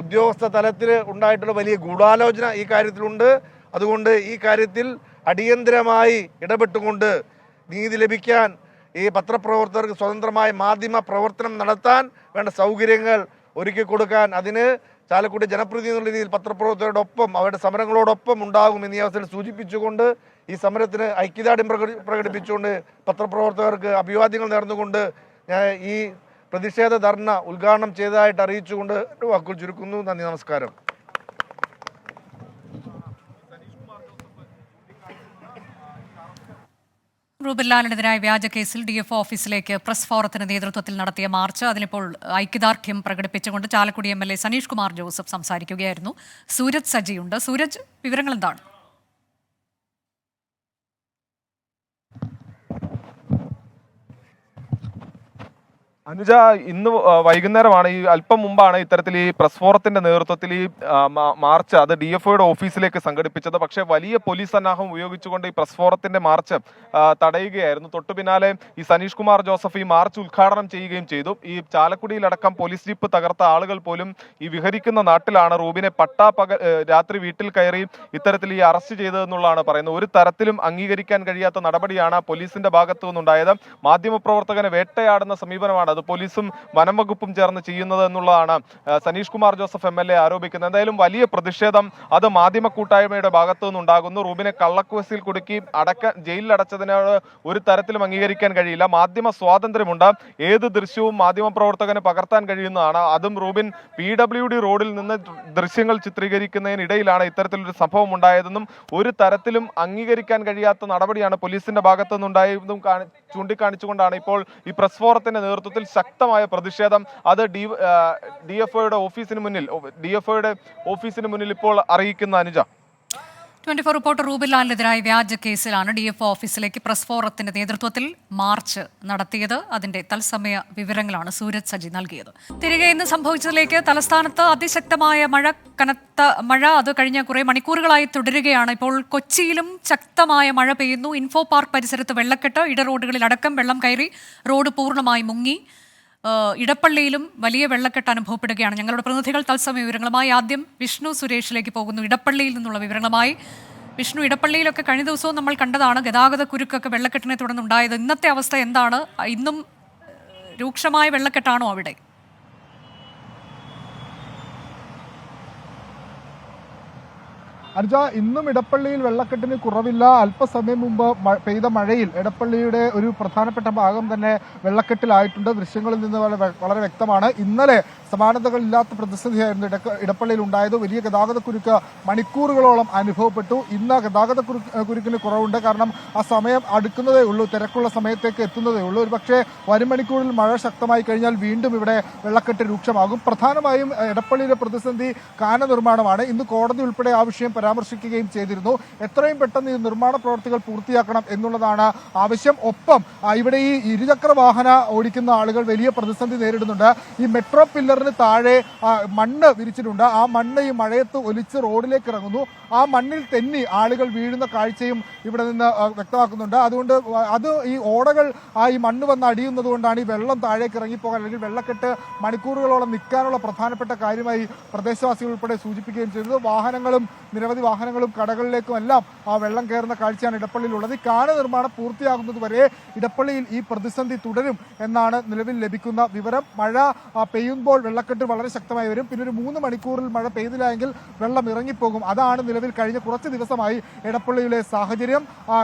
ഉദ്യോഗസ്ഥ തലത്തിൽ ഉണ്ടായിട്ടുള്ള വലിയ ഗൂഢാലോചന ഈ കാര്യത്തിലുണ്ട്. അതുകൊണ്ട് ഈ കാര്യത്തിൽ അടിയന്തരമായി ഇടപെട്ടുകൊണ്ട് നീതി ലഭിക്കാൻ, ഈ പത്രപ്രവർത്തകർക്ക് സ്വതന്ത്രമായ മാധ്യമ പ്രവർത്തനം നടത്താൻ വേണ്ട സൗകര്യങ്ങൾ ഒരുക്കി കൊടുക്കാൻ, അതിന് ചാലക്കുടി ജനപ്രതിനിധി എന്നുള്ള രീതിയിൽ പത്രപ്രവർത്തകരോടൊപ്പം അവരുടെ സമരങ്ങളോടൊപ്പം ഉണ്ടാകുമെന്ന് ഈ അവസരം സൂചിപ്പിച്ചുകൊണ്ട് ഈ സമരത്തിന് ഐക്യദാർഢ്യം പ്രകടിപ്പിച്ചുകൊണ്ട് പത്രപ്രവർത്തകർക്ക് അഭിവാദ്യങ്ങൾ നേർന്നുകൊണ്ട് ഞാൻ ഈ പ്രതിഷേധ ധർണ ഉദ്ഘാടനം ചെയ്തതായിട്ട് അറിയിച്ചുകൊണ്ട് വാക്കുകൾ ചുരുക്കുന്നു. നന്ദി, നമസ്കാരം. റൂബിൻ ലാലിനെതിരായ വ്യാജ കേസിൽ DFO ഓഫീസിലേക്ക് പ്രസ് ഫോറത്തിന് നേതൃത്വത്തിൽ നടത്തിയ മാർച്ച്, അതിലിപ്പോൾ ഐക്യദാർഢ്യം പ്രകടിപ്പിച്ചുകൊണ്ട് ചാലക്കുടി MLA സനീഷ് കുമാർ ജോസഫ് സംസാരിക്കുകയായിരുന്നു. സൂരജ് സജിയുണ്ട്. സൂരജ്, വിവരങ്ങൾ എന്താണ്? അനുജ, ഇന്ന് വൈകുന്നേരമാണ്, ഈ അല്പം മുമ്പാണ് ഇത്തരത്തിൽ ഈ പ്രസ് ഫോറത്തിന്റെ നേതൃത്വത്തിൽ ഈ മാർച്ച് അത് DFOയുടെ ഓഫീസിലേക്ക് സംഘടിപ്പിച്ചത്. പക്ഷേ വലിയ പോലീസ് സന്നാഹം ഉപയോഗിച്ചുകൊണ്ട് ഈ പ്രസ് ഫോറത്തിന്റെ മാർച്ച് തടയുകയായിരുന്നു. തൊട്ടു പിന്നാലെ ഈ സനീഷ് കുമാർ ജോസഫ് ഈ മാർച്ച് ഉദ്ഘാടനം ചെയ്യുകയും ചെയ്തു. ഈ ചാലക്കുടിയിലടക്കം പോലീസ് ജീപ്പ് തകർത്ത ആളുകൾ പോലും ഈ വിഹരിക്കുന്ന നാട്ടിലാണ് റൂബിനെ രാത്രി വീട്ടിൽ കയറി ഇത്തരത്തിൽ ഈ അറസ്റ്റ് ചെയ്തതെന്നുള്ളതാണ് പറയുന്നത്. ഒരു തരത്തിലും അംഗീകരിക്കാൻ കഴിയാത്ത നടപടിയാണ് പോലീസിന്റെ ഭാഗത്തു നിന്നുണ്ടായത്. മാധ്യമപ്രവർത്തകനെ വേട്ടയാടുന്ന സമീപനമാണ് അത് പോലീസും വനം വകുപ്പും ചേർന്ന് ചെയ്യുന്നത് എന്നുള്ളതാണ് സനീഷ് കുമാർ ജോസഫ് MLA ആരോപിക്കുന്നത്. എന്തായാലും വലിയ പ്രതിഷേധം അത് മാധ്യമ കൂട്ടായ്മയുടെ ഭാഗത്തു നിന്നുണ്ടാകുന്നു. റൂബിനെ കള്ളക്കേസിൽ കുടുക്കി ജയിലിൽ അടച്ചതിനോട് ഒരു തരത്തിലും അംഗീകരിക്കാൻ കഴിയില്ല. മാധ്യമ സ്വാതന്ത്ര്യമുണ്ട്. ഏത് ദൃശ്യവും മാധ്യമ പ്രവർത്തകന് പകർത്താൻ കഴിയുന്നതാണ്. അതും റൂബിൻ PWD റോഡിൽ നിന്ന് ദൃശ്യങ്ങൾ ചിത്രീകരിക്കുന്നതിനിടയിലാണ് ഇത്തരത്തിലൊരു സംഭവം ഉണ്ടായതെന്നും ഒരു തരത്തിലും അംഗീകരിക്കാൻ കഴിയാത്ത നടപടിയാണ് പോലീസിന്റെ ഭാഗത്തു നിന്നുണ്ടായതും ചൂണ്ടിക്കാണിച്ചുകൊണ്ടാണ് ഇപ്പോൾ ഈ പ്രസ് ഫോറത്തിന്റെ നേതൃത്വത്തിൽ ശക്തമായ പ്രതിഷേധം അത് DFOയുടെ ഓഫീസിന് മുന്നിൽ ഇപ്പോൾ അറിയിക്കുന്ന അനുജ. 24 റിപ്പോർട്ടർ റൂബിൻ ലാലിനെതിരായ വ്യാജ കേസിലാണ് DFO ഓഫീസിലേക്ക് പ്രസ് ഫോറത്തിന്റെ നേതൃത്വത്തിൽ മാർച്ച് നടത്തിയത്. അതിന്റെ തത്സമയ വിവരങ്ങളാണ് സൂരജ് സജി നൽകിയത്. തിരികെ ഇന്ന് സംഭവിച്ചതിലേക്ക്. തലസ്ഥാനത്ത് അതിശക്തമായ കനത്ത മഴ അത് കഴിഞ്ഞ കുറെ മണിക്കൂറുകളായി തുടരുകയാണ്. ഇപ്പോൾ കൊച്ചിയിലും ശക്തമായ മഴ പെയ്യുന്നു. ഇൻഫോ പാർക്ക് പരിസരത്ത് വെള്ളക്കെട്ട്, ഇടറോഡുകളിൽ അടക്കം വെള്ളം കയറി റോഡ് പൂർണ്ണമായി മുങ്ങി. ഇടപ്പള്ളിയിലും വലിയ വെള്ളക്കെട്ട് അനുഭവപ്പെടുകയാണ്. ഞങ്ങളുടെ പ്രതിനിധികൾ തത്സമയ വിവരങ്ങളുമായി ആദ്യം വിഷ്ണു സുരേഷിലേക്ക് പോകുന്നു. ഇടപ്പള്ളിയിൽ നിന്നുള്ള വിവരങ്ങളുമായി വിഷ്ണു, ഇടപ്പള്ളിയിലൊക്കെ കഴിഞ്ഞ ദിവസവും നമ്മൾ കണ്ടതാണ് ഗതാഗത കുരുക്കൊക്കെ വെള്ളക്കെട്ടിനെ തുടർന്നുണ്ടായത്. ഇന്നത്തെ അവസ്ഥ എന്താണ്? ഇന്നും രൂക്ഷമായ വെള്ളക്കെട്ടാണോ അവിടെ? അനുജ, ഇന്നും ഇടപ്പള്ളിയിൽ വെള്ളക്കെട്ടിന് കുറവില്ല. അല്പസമയം മുമ്പ് പെയ്ത മഴയിൽ ഇടപ്പള്ളിയുടെ ഒരു പ്രധാനപ്പെട്ട ഭാഗം തന്നെ വെള്ളക്കെട്ടിലായിട്ടുണ്ട്. ദൃശ്യങ്ങളിൽ നിന്ന് വളരെ വ്യക്തമാണ്. ഇന്നലെ സമാനതകളില്ലാത്ത പ്രതിസന്ധിയായിരുന്നു ഇടപ്പള്ളിയിൽ ഉണ്ടായത്. വലിയ ഗതാഗത കുരുക്ക് മണിക്കൂറുകളോളം അനുഭവപ്പെട്ടു. ഇന്ന് ഗതാഗത കുരുക്കിന് കുറവുണ്ട്. കാരണം ആ സമയം അടുക്കുന്നതേ ഉള്ളൂ, തിരക്കുള്ള സമയത്തേക്ക് എത്തുന്നതേ ഉള്ളൂ. ഒരു പക്ഷേ വരും മണിക്കൂറിൽ മഴ ശക്തമായി കഴിഞ്ഞാൽ വീണ്ടും ഇവിടെ വെള്ളക്കെട്ട് രൂക്ഷമാകും. പ്രധാനമായും ഇടപ്പള്ളിയിലെ പ്രതിസന്ധി കാന നിർമ്മാണമാണ്. ഇന്ന് കോടതി ഉൾപ്പെടെ ആ വിഷയം പരാമർശിക്കുകയും ചെയ്തിരുന്നു. എത്രയും പെട്ടെന്ന് ഈ നിർമ്മാണ പ്രവർത്തികൾ പൂർത്തിയാക്കണം എന്നുള്ളതാണ് ആവശ്യം. ഒപ്പം ഇവിടെ ഈ ഇരുചക്ര വാഹന ഓടിക്കുന്ന ആളുകൾ വലിയ പ്രതിസന്ധി നേരിടുന്നുണ്ട്. ഈ മെട്രോ പില്ലറിന് താഴെ മണ്ണ് വിരിച്ചിട്ടുണ്ട്. ആ മണ്ണ് ഈ മഴയത്ത് ഒലിച്ച് റോഡിലേക്ക് ഇറങ്ങുന്നു. ആ മണ്ണിൽ തെന്നി ആളുകൾ വീഴുന്ന കാഴ്ചയും ഇവിടെ നിന്ന് വ്യക്തമാക്കുന്നുണ്ട്. അതുകൊണ്ട് അത് ഈ ഓടകൾ ഈ മണ്ണ് വന്ന് അടിയുന്നത് കൊണ്ടാണ് ഈ വെള്ളം താഴേക്ക് ഇറങ്ങിപ്പോകാൻ, അല്ലെങ്കിൽ വെള്ളക്കെട്ട് മണിക്കൂറുകളോളം നിൽക്കാനുള്ള പ്രധാനപ്പെട്ട കാര്യമായി പ്രദേശവാസികൾ ഉൾപ്പെടെ സൂചിപ്പിക്കുകയും ചെയ്തത്. നിരവധി വാഹനങ്ങളും കടകളിലേക്കും എല്ലാം ആ വെള്ളം കയറുന്ന കാഴ്ചയാണ് ഇടപ്പള്ളിയിലുള്ളത്. ഈ കാന നിർമ്മാണം പൂർത്തിയാകുന്നത് വരെ ഇടപ്പള്ളിയിൽ ഈ പ്രതിസന്ധി തുടരും എന്നാണ് നിലവിൽ ലഭിക്കുന്ന വിവരം. മഴ പെയ്യുമ്പോൾ വെള്ളക്കെട്ട് വളരെ ശക്തമായി വരും. പിന്നെ ഒരു 3 മണിക്കൂറിൽ മഴ പെയ്തില്ല എങ്കിൽ വെള്ളം ഇറങ്ങിപ്പോകും. അതാണ് നിലവിൽ കഴിഞ്ഞ കുറച്ച് ദിവസമായി ഇടപ്പള്ളിയിലെ സാഹചര്യം.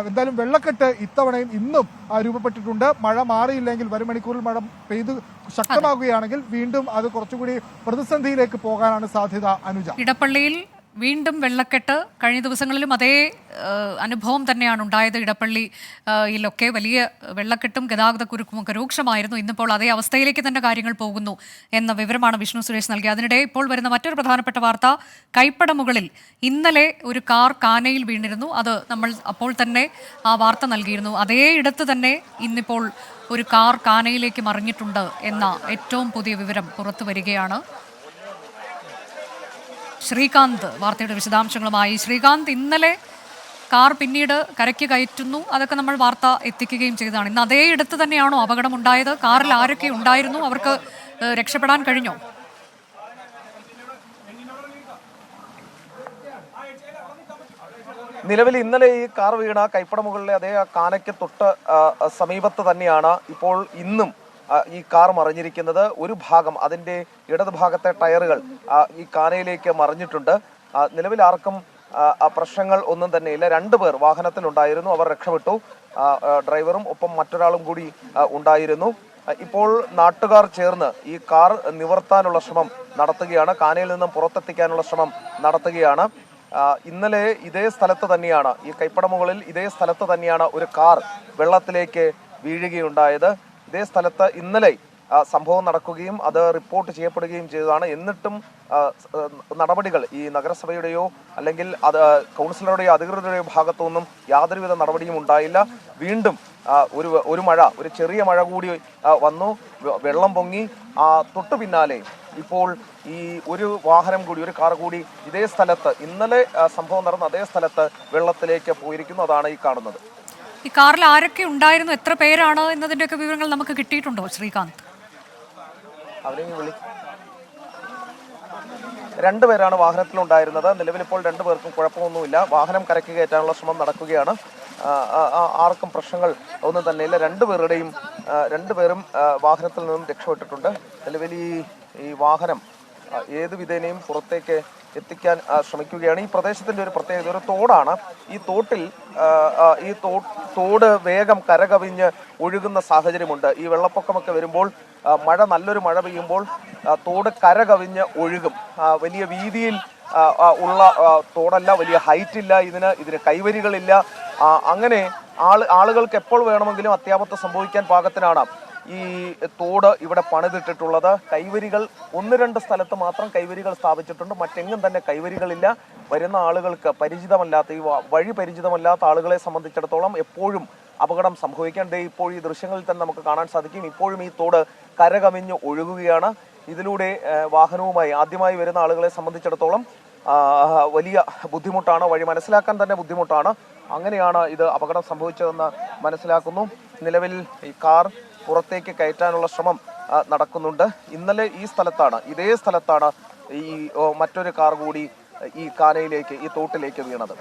എന്തായാലും വെള്ളക്കെട്ട് ഇത്തവണയും ഇന്നും രൂപപ്പെട്ടിട്ടുണ്ട്. മഴ മാറിയില്ലെങ്കിൽ വരും മണിക്കൂറിൽ മഴ പെയ്ത് ശക്തമാകുകയാണെങ്കിൽ വീണ്ടും അത് കുറച്ചുകൂടി പ്രതിസന്ധിയിലേക്ക് പോകാനാണ് സാധ്യത. അനുജ, ഇടപ്പള്ളിയിൽ വീണ്ടും വെള്ളക്കെട്ട്. കഴിഞ്ഞ ദിവസങ്ങളിലും അതേ അനുഭവം തന്നെയാണ് ഉണ്ടായത്. ഇടപ്പള്ളിയിലൊക്കെ വലിയ വെള്ളക്കെട്ടും ഗതാഗതക്കുരുക്കും ഒക്കെ രൂക്ഷമായിരുന്നു. ഇന്നിപ്പോൾ അതേ അവസ്ഥയിലേക്ക് തന്നെ കാര്യങ്ങൾ പോകുന്നു എന്ന വിവരമാണ് വിഷ്ണു സുരേഷ് നൽകിയത്. അതിനിടെ ഇപ്പോൾ വരുന്ന മറ്റൊരു പ്രധാനപ്പെട്ട വാർത്ത, കൈപ്പടമുകളിൽ ഇന്നലെ ഒരു കാർ കാനയിൽ വീണിരുന്നു. അത് നമ്മൾ അപ്പോൾ തന്നെ ആ വാർത്ത നൽകിയിരുന്നു. അതേ ഇടത്ത് തന്നെ ഇന്നിപ്പോൾ ഒരു കാർ കാനയിലേക്ക് മറിഞ്ഞിട്ടുണ്ട് എന്ന ഏറ്റവും പുതിയ വിവരം പുറത്തു വരികയാണ്. ശ്രീകാന്ത് വാർത്തയുടെ വിശദാംശങ്ങളുമായി. ശ്രീകാന്ത്, ഇന്നലെ കാർ പിന്നീട് കരയ്ക്ക് കയറ്റുന്നു, അതൊക്കെ നമ്മൾ വാർത്ത എത്തിക്കുകയും ചെയ്തതാണ്. ഇന്ന് അതേ ഇടത്ത് തന്നെയാണോ അപകടമുണ്ടായത്? കാറിൽ ആരൊക്കെ ഉണ്ടായിരുന്നു? അവർക്ക് രക്ഷപ്പെടാൻ കഴിഞ്ഞോ? നിലവിൽ ഇന്നലെ ഈ കാർ വീണ കൈപ്പടമുകളിലെ അതേ കാനയ്ക്ക് തൊട്ട് സമീപത്ത് തന്നെയാണ് ഇപ്പോൾ ഇന്നും ഈ കാർ മറിഞ്ഞിരിക്കുന്നത്. ഒരു ഭാഗം, അതിന്റെ ഇടത് ഭാഗത്തെ ടയറുകൾ ഈ കാനയിലേക്ക് മറിഞ്ഞിട്ടുണ്ട്. നിലവിൽ ആർക്കും പ്രശ്നങ്ങൾ ഒന്നും തന്നെയില്ല. 2 പേർ വാഹനത്തിലുണ്ടായിരുന്നു, അവർ രക്ഷപ്പെട്ടു. ഡ്രൈവറും ഒപ്പം മറ്റൊരാളും കൂടി ഉണ്ടായിരുന്നു. ഇപ്പോൾ നാട്ടുകാർ ചേർന്ന് ഈ കാർ നിവർത്താനുള്ള ശ്രമം നടത്തുകയാണ്, കാനയിൽ നിന്നും പുറത്തെത്തിക്കാനുള്ള ശ്രമം നടത്തുകയാണ്. ഇന്നലെ ഇതേ സ്ഥലത്ത് തന്നെയാണ്, ഈ കൈപ്പടമുകളിൽ ഇതേ സ്ഥലത്ത് തന്നെയാണ് ഒരു കാർ വെള്ളത്തിലേക്ക് വീഴുകയുണ്ടായത്. ഇതേ സ്ഥലത്ത് ഇന്നലെ സംഭവം നടക്കുകയും അത് റിപ്പോർട്ട് ചെയ്യപ്പെടുകയും ചെയ്തതാണ്. എന്നിട്ടും നടപടികൾ ഈ നഗരസഭയുടെയോ അല്ലെങ്കിൽ കൗൺസിലറുടെയോ അധികൃതരുടെയോ ഭാഗത്തുനിന്നും യാതൊരുവിധ നടപടിയും ഉണ്ടായില്ല. വീണ്ടും ഒരു ചെറിയ മഴ കൂടി വന്നു, വെള്ളം പൊങ്ങി. തൊട്ടു പിന്നാലെ ഇപ്പോൾ ഈ ഒരു വാഹനം കൂടി, ഒരു കാർ കൂടി ഇതേ സ്ഥലത്ത്, ഇന്നലെ സംഭവം നടന്ന അതേ സ്ഥലത്ത് വെള്ളത്തിലേക്ക് പോയിരിക്കുന്നു. അതാണ് ഈ കാണുന്നത്. ഈ കാറിൽ ആരൊക്കെ ഉണ്ടായിരുന്നു, എത്ര പേരാണ് എന്നതിന്റെയൊക്കെ വിവരങ്ങൾ നമുക്ക് കിട്ടിയിട്ടുണ്ടോ ശ്രീകാന്ത്? അവരെ 2 പേരാണ് വാഹനത്തിലുണ്ടായിരുന്നത്. നിലവിലിപ്പോൾ 2 പേർക്കും കുഴപ്പമൊന്നുമില്ല. വാഹനം കരയ്ക്ക് കയറ്റാനുള്ള ശ്രമം നടക്കുകയാണ്. ആർക്കും പ്രശ്നങ്ങൾ ഒന്നും തന്നെയില്ല. 2 പേരും വാഹനത്തിൽ നിന്നും രക്ഷപ്പെട്ടിട്ടുണ്ട്. നിലവിൽ ഈ വാഹനം ഏത് വിധേനയും പുറത്തേക്ക് എത്തിക്കാൻ ശ്രമിക്കുകയാണ്. ഈ പ്രദേശത്തിന്റെ ഒരു പ്രത്യേകത, ഒരു തോടാണ്. ഈ തോട്ടിൽ തോട് വേഗം കരകവിഞ്ഞ് ഒഴുകുന്ന സാഹചര്യമുണ്ട്. ഈ വെള്ളപ്പൊക്കമൊക്കെ വരുമ്പോൾ, നല്ലൊരു മഴ പെയ്യുമ്പോൾ തോട് കരകവിഞ്ഞ് ഒഴുകും. വലിയ വീതിയിൽ ഉള്ള തോടല്ല, വലിയ ഹൈറ്റ് ഇല്ല, ഇതിന് കൈവരികളില്ല. അങ്ങനെ ആളുകൾക്ക് എപ്പോൾ വേണമെങ്കിലും അത്യാപത്ത് സംഭവിക്കാൻ പാകത്തിനാണ് ഈ തോട് ഇവിടെ പണിതിട്ടിട്ടുള്ളത്. കൈവരികൾ 1-2 സ്ഥലത്ത് മാത്രം കൈവരികൾ സ്ഥാപിച്ചിട്ടുണ്ട്, മറ്റെങ്ങും തന്നെ കൈവരികളില്ല. വരുന്ന ആളുകൾക്ക് പരിചിതമല്ലാത്ത, ഈ വഴി പരിചിതമല്ലാത്ത ആളുകളെ സംബന്ധിച്ചിടത്തോളം എപ്പോഴും അപകടം സംഭവിക്കാൻ. ഇപ്പോൾ ഈ ദൃശ്യങ്ങളിൽ തന്നെ നമുക്ക് കാണാൻ സാധിക്കും, ഇപ്പോഴും ഈ തോട് കരകവിഞ്ഞ് ഒഴുകുകയാണ്. ഇതിലൂടെ വാഹനവുമായി ആദ്യമായി വരുന്ന ആളുകളെ സംബന്ധിച്ചിടത്തോളം വലിയ ബുദ്ധിമുട്ടാണ്, വഴി മനസ്സിലാക്കാൻ തന്നെ ബുദ്ധിമുട്ടാണ്. അങ്ങനെയാണ് ഇത് അപകടം സംഭവിച്ചതെന്ന് മനസ്സിലാക്കുന്നു. നിലവിൽ ഈ കാർ പുറത്തേക്ക് കയറ്റാനുള്ള ശ്രമം നടക്കുന്നുണ്ട്. ഇന്നലെ ഇതേ സ്ഥലത്താണ് ഈ മറ്റൊരു കാർ കൂടി ഈ കാനയിലേക്ക്, ഈ തോട്ടിലേക്ക് വീണത്.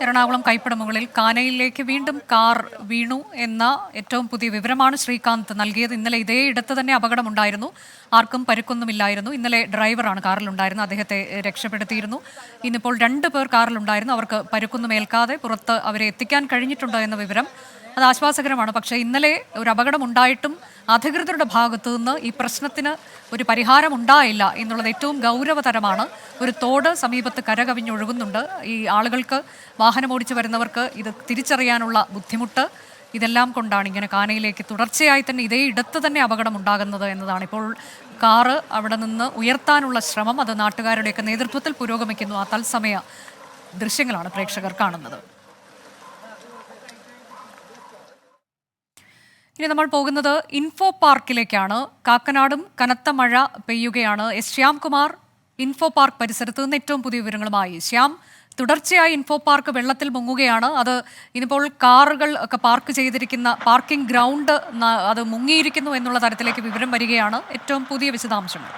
എറണാകുളം കൈപ്പടമുകളിൽ കാനയിലേക്ക് വീണ്ടും കാർ വീണു എന്ന ഏറ്റവും പുതിയ വിവരമാണ് ശ്രീകാന്ത് നൽകിയത്. ഇന്നലെ ഇതേ ഇടത്ത് തന്നെ അപകടമുണ്ടായിരുന്നു, ആർക്കും പരുക്കൊന്നുമില്ലായിരുന്നു. ഇന്നലെ ഡ്രൈവറാണ് കാറിലുണ്ടായിരുന്നത്, അദ്ദേഹത്തെ രക്ഷപ്പെടുത്തിയിരുന്നു. ഇന്നിപ്പോൾ 2 പേർ കാറിലുണ്ടായിരുന്നു, അവർക്ക് പരുക്കൊന്നും ഏൽക്കാതെ പുറത്ത് അവരെ എത്തിക്കാൻ കഴിഞ്ഞിട്ടുണ്ട് എന്ന വിവരം. അത് ആശ്വാസകരമാണ്. പക്ഷേ ഇന്നലെ ഒരു അപകടമുണ്ടായിട്ടും അധികൃതരുടെ ഭാഗത്തു നിന്ന് ഈ പ്രശ്നത്തിന് ഒരു പരിഹാരം ഉണ്ടായില്ല എന്നുള്ളത് ഏറ്റവും ഗൗരവതരമാണ്. ഒരു തോട് സമീപത്ത് കരകവിഞ്ഞൊഴുകുന്നുണ്ട്. ഈ ആളുകൾക്ക്, വാഹനമോടിച്ച് വരുന്നവർക്ക് ഇത് തിരിച്ചറിയാനുള്ള ബുദ്ധിമുട്ട്, ഇതെല്ലാം കൊണ്ടാണ് ഇങ്ങനെ കാനയിലേക്ക് തുടർച്ചയായി തന്നെ ഇതേ ഇടത്ത് തന്നെ അപകടം ഉണ്ടാകുന്നത് എന്നതാണ്. ഇപ്പോൾ കാറ് അവിടെ നിന്ന് ഉയർത്താനുള്ള ശ്രമം, അത് നാട്ടുകാരുടെയൊക്കെ നേതൃത്വത്തിൽ പുരോഗമിക്കുന്നു. ആ തത്സമയ ദൃശ്യങ്ങളാണ് പ്രേക്ഷകർ കാണുന്നത്. ഇനി നമ്മൾ പോകുന്നത് ഇൻഫോ പാർക്കിലേക്കാണ്. കാക്കനാടും കനത്ത മഴ പെയ്യുകയാണ്. ശ്യാംകുമാർ ഇൻഫോ പാർക്ക് പരിസരത്ത് നിന്ന് ഏറ്റവും പുതിയ വിവരങ്ങളുമായി. ശ്യാം, തുടർച്ചയായി ഇൻഫോ പാർക്ക് വെള്ളത്തിൽ മുങ്ങുകയാണ്. അത് ഇനിയിപ്പോൾ കാറുകൾ ഒക്കെ പാർക്ക് ചെയ്തിരിക്കുന്ന പാർക്കിംഗ് ഗ്രൗണ്ട് അത് മുങ്ങിയിരിക്കുന്നു എന്നുള്ള തരത്തിലേക്ക് വിവരം വരികയാണ്. ഏറ്റവും പുതിയ വിശദാംശങ്ങൾ.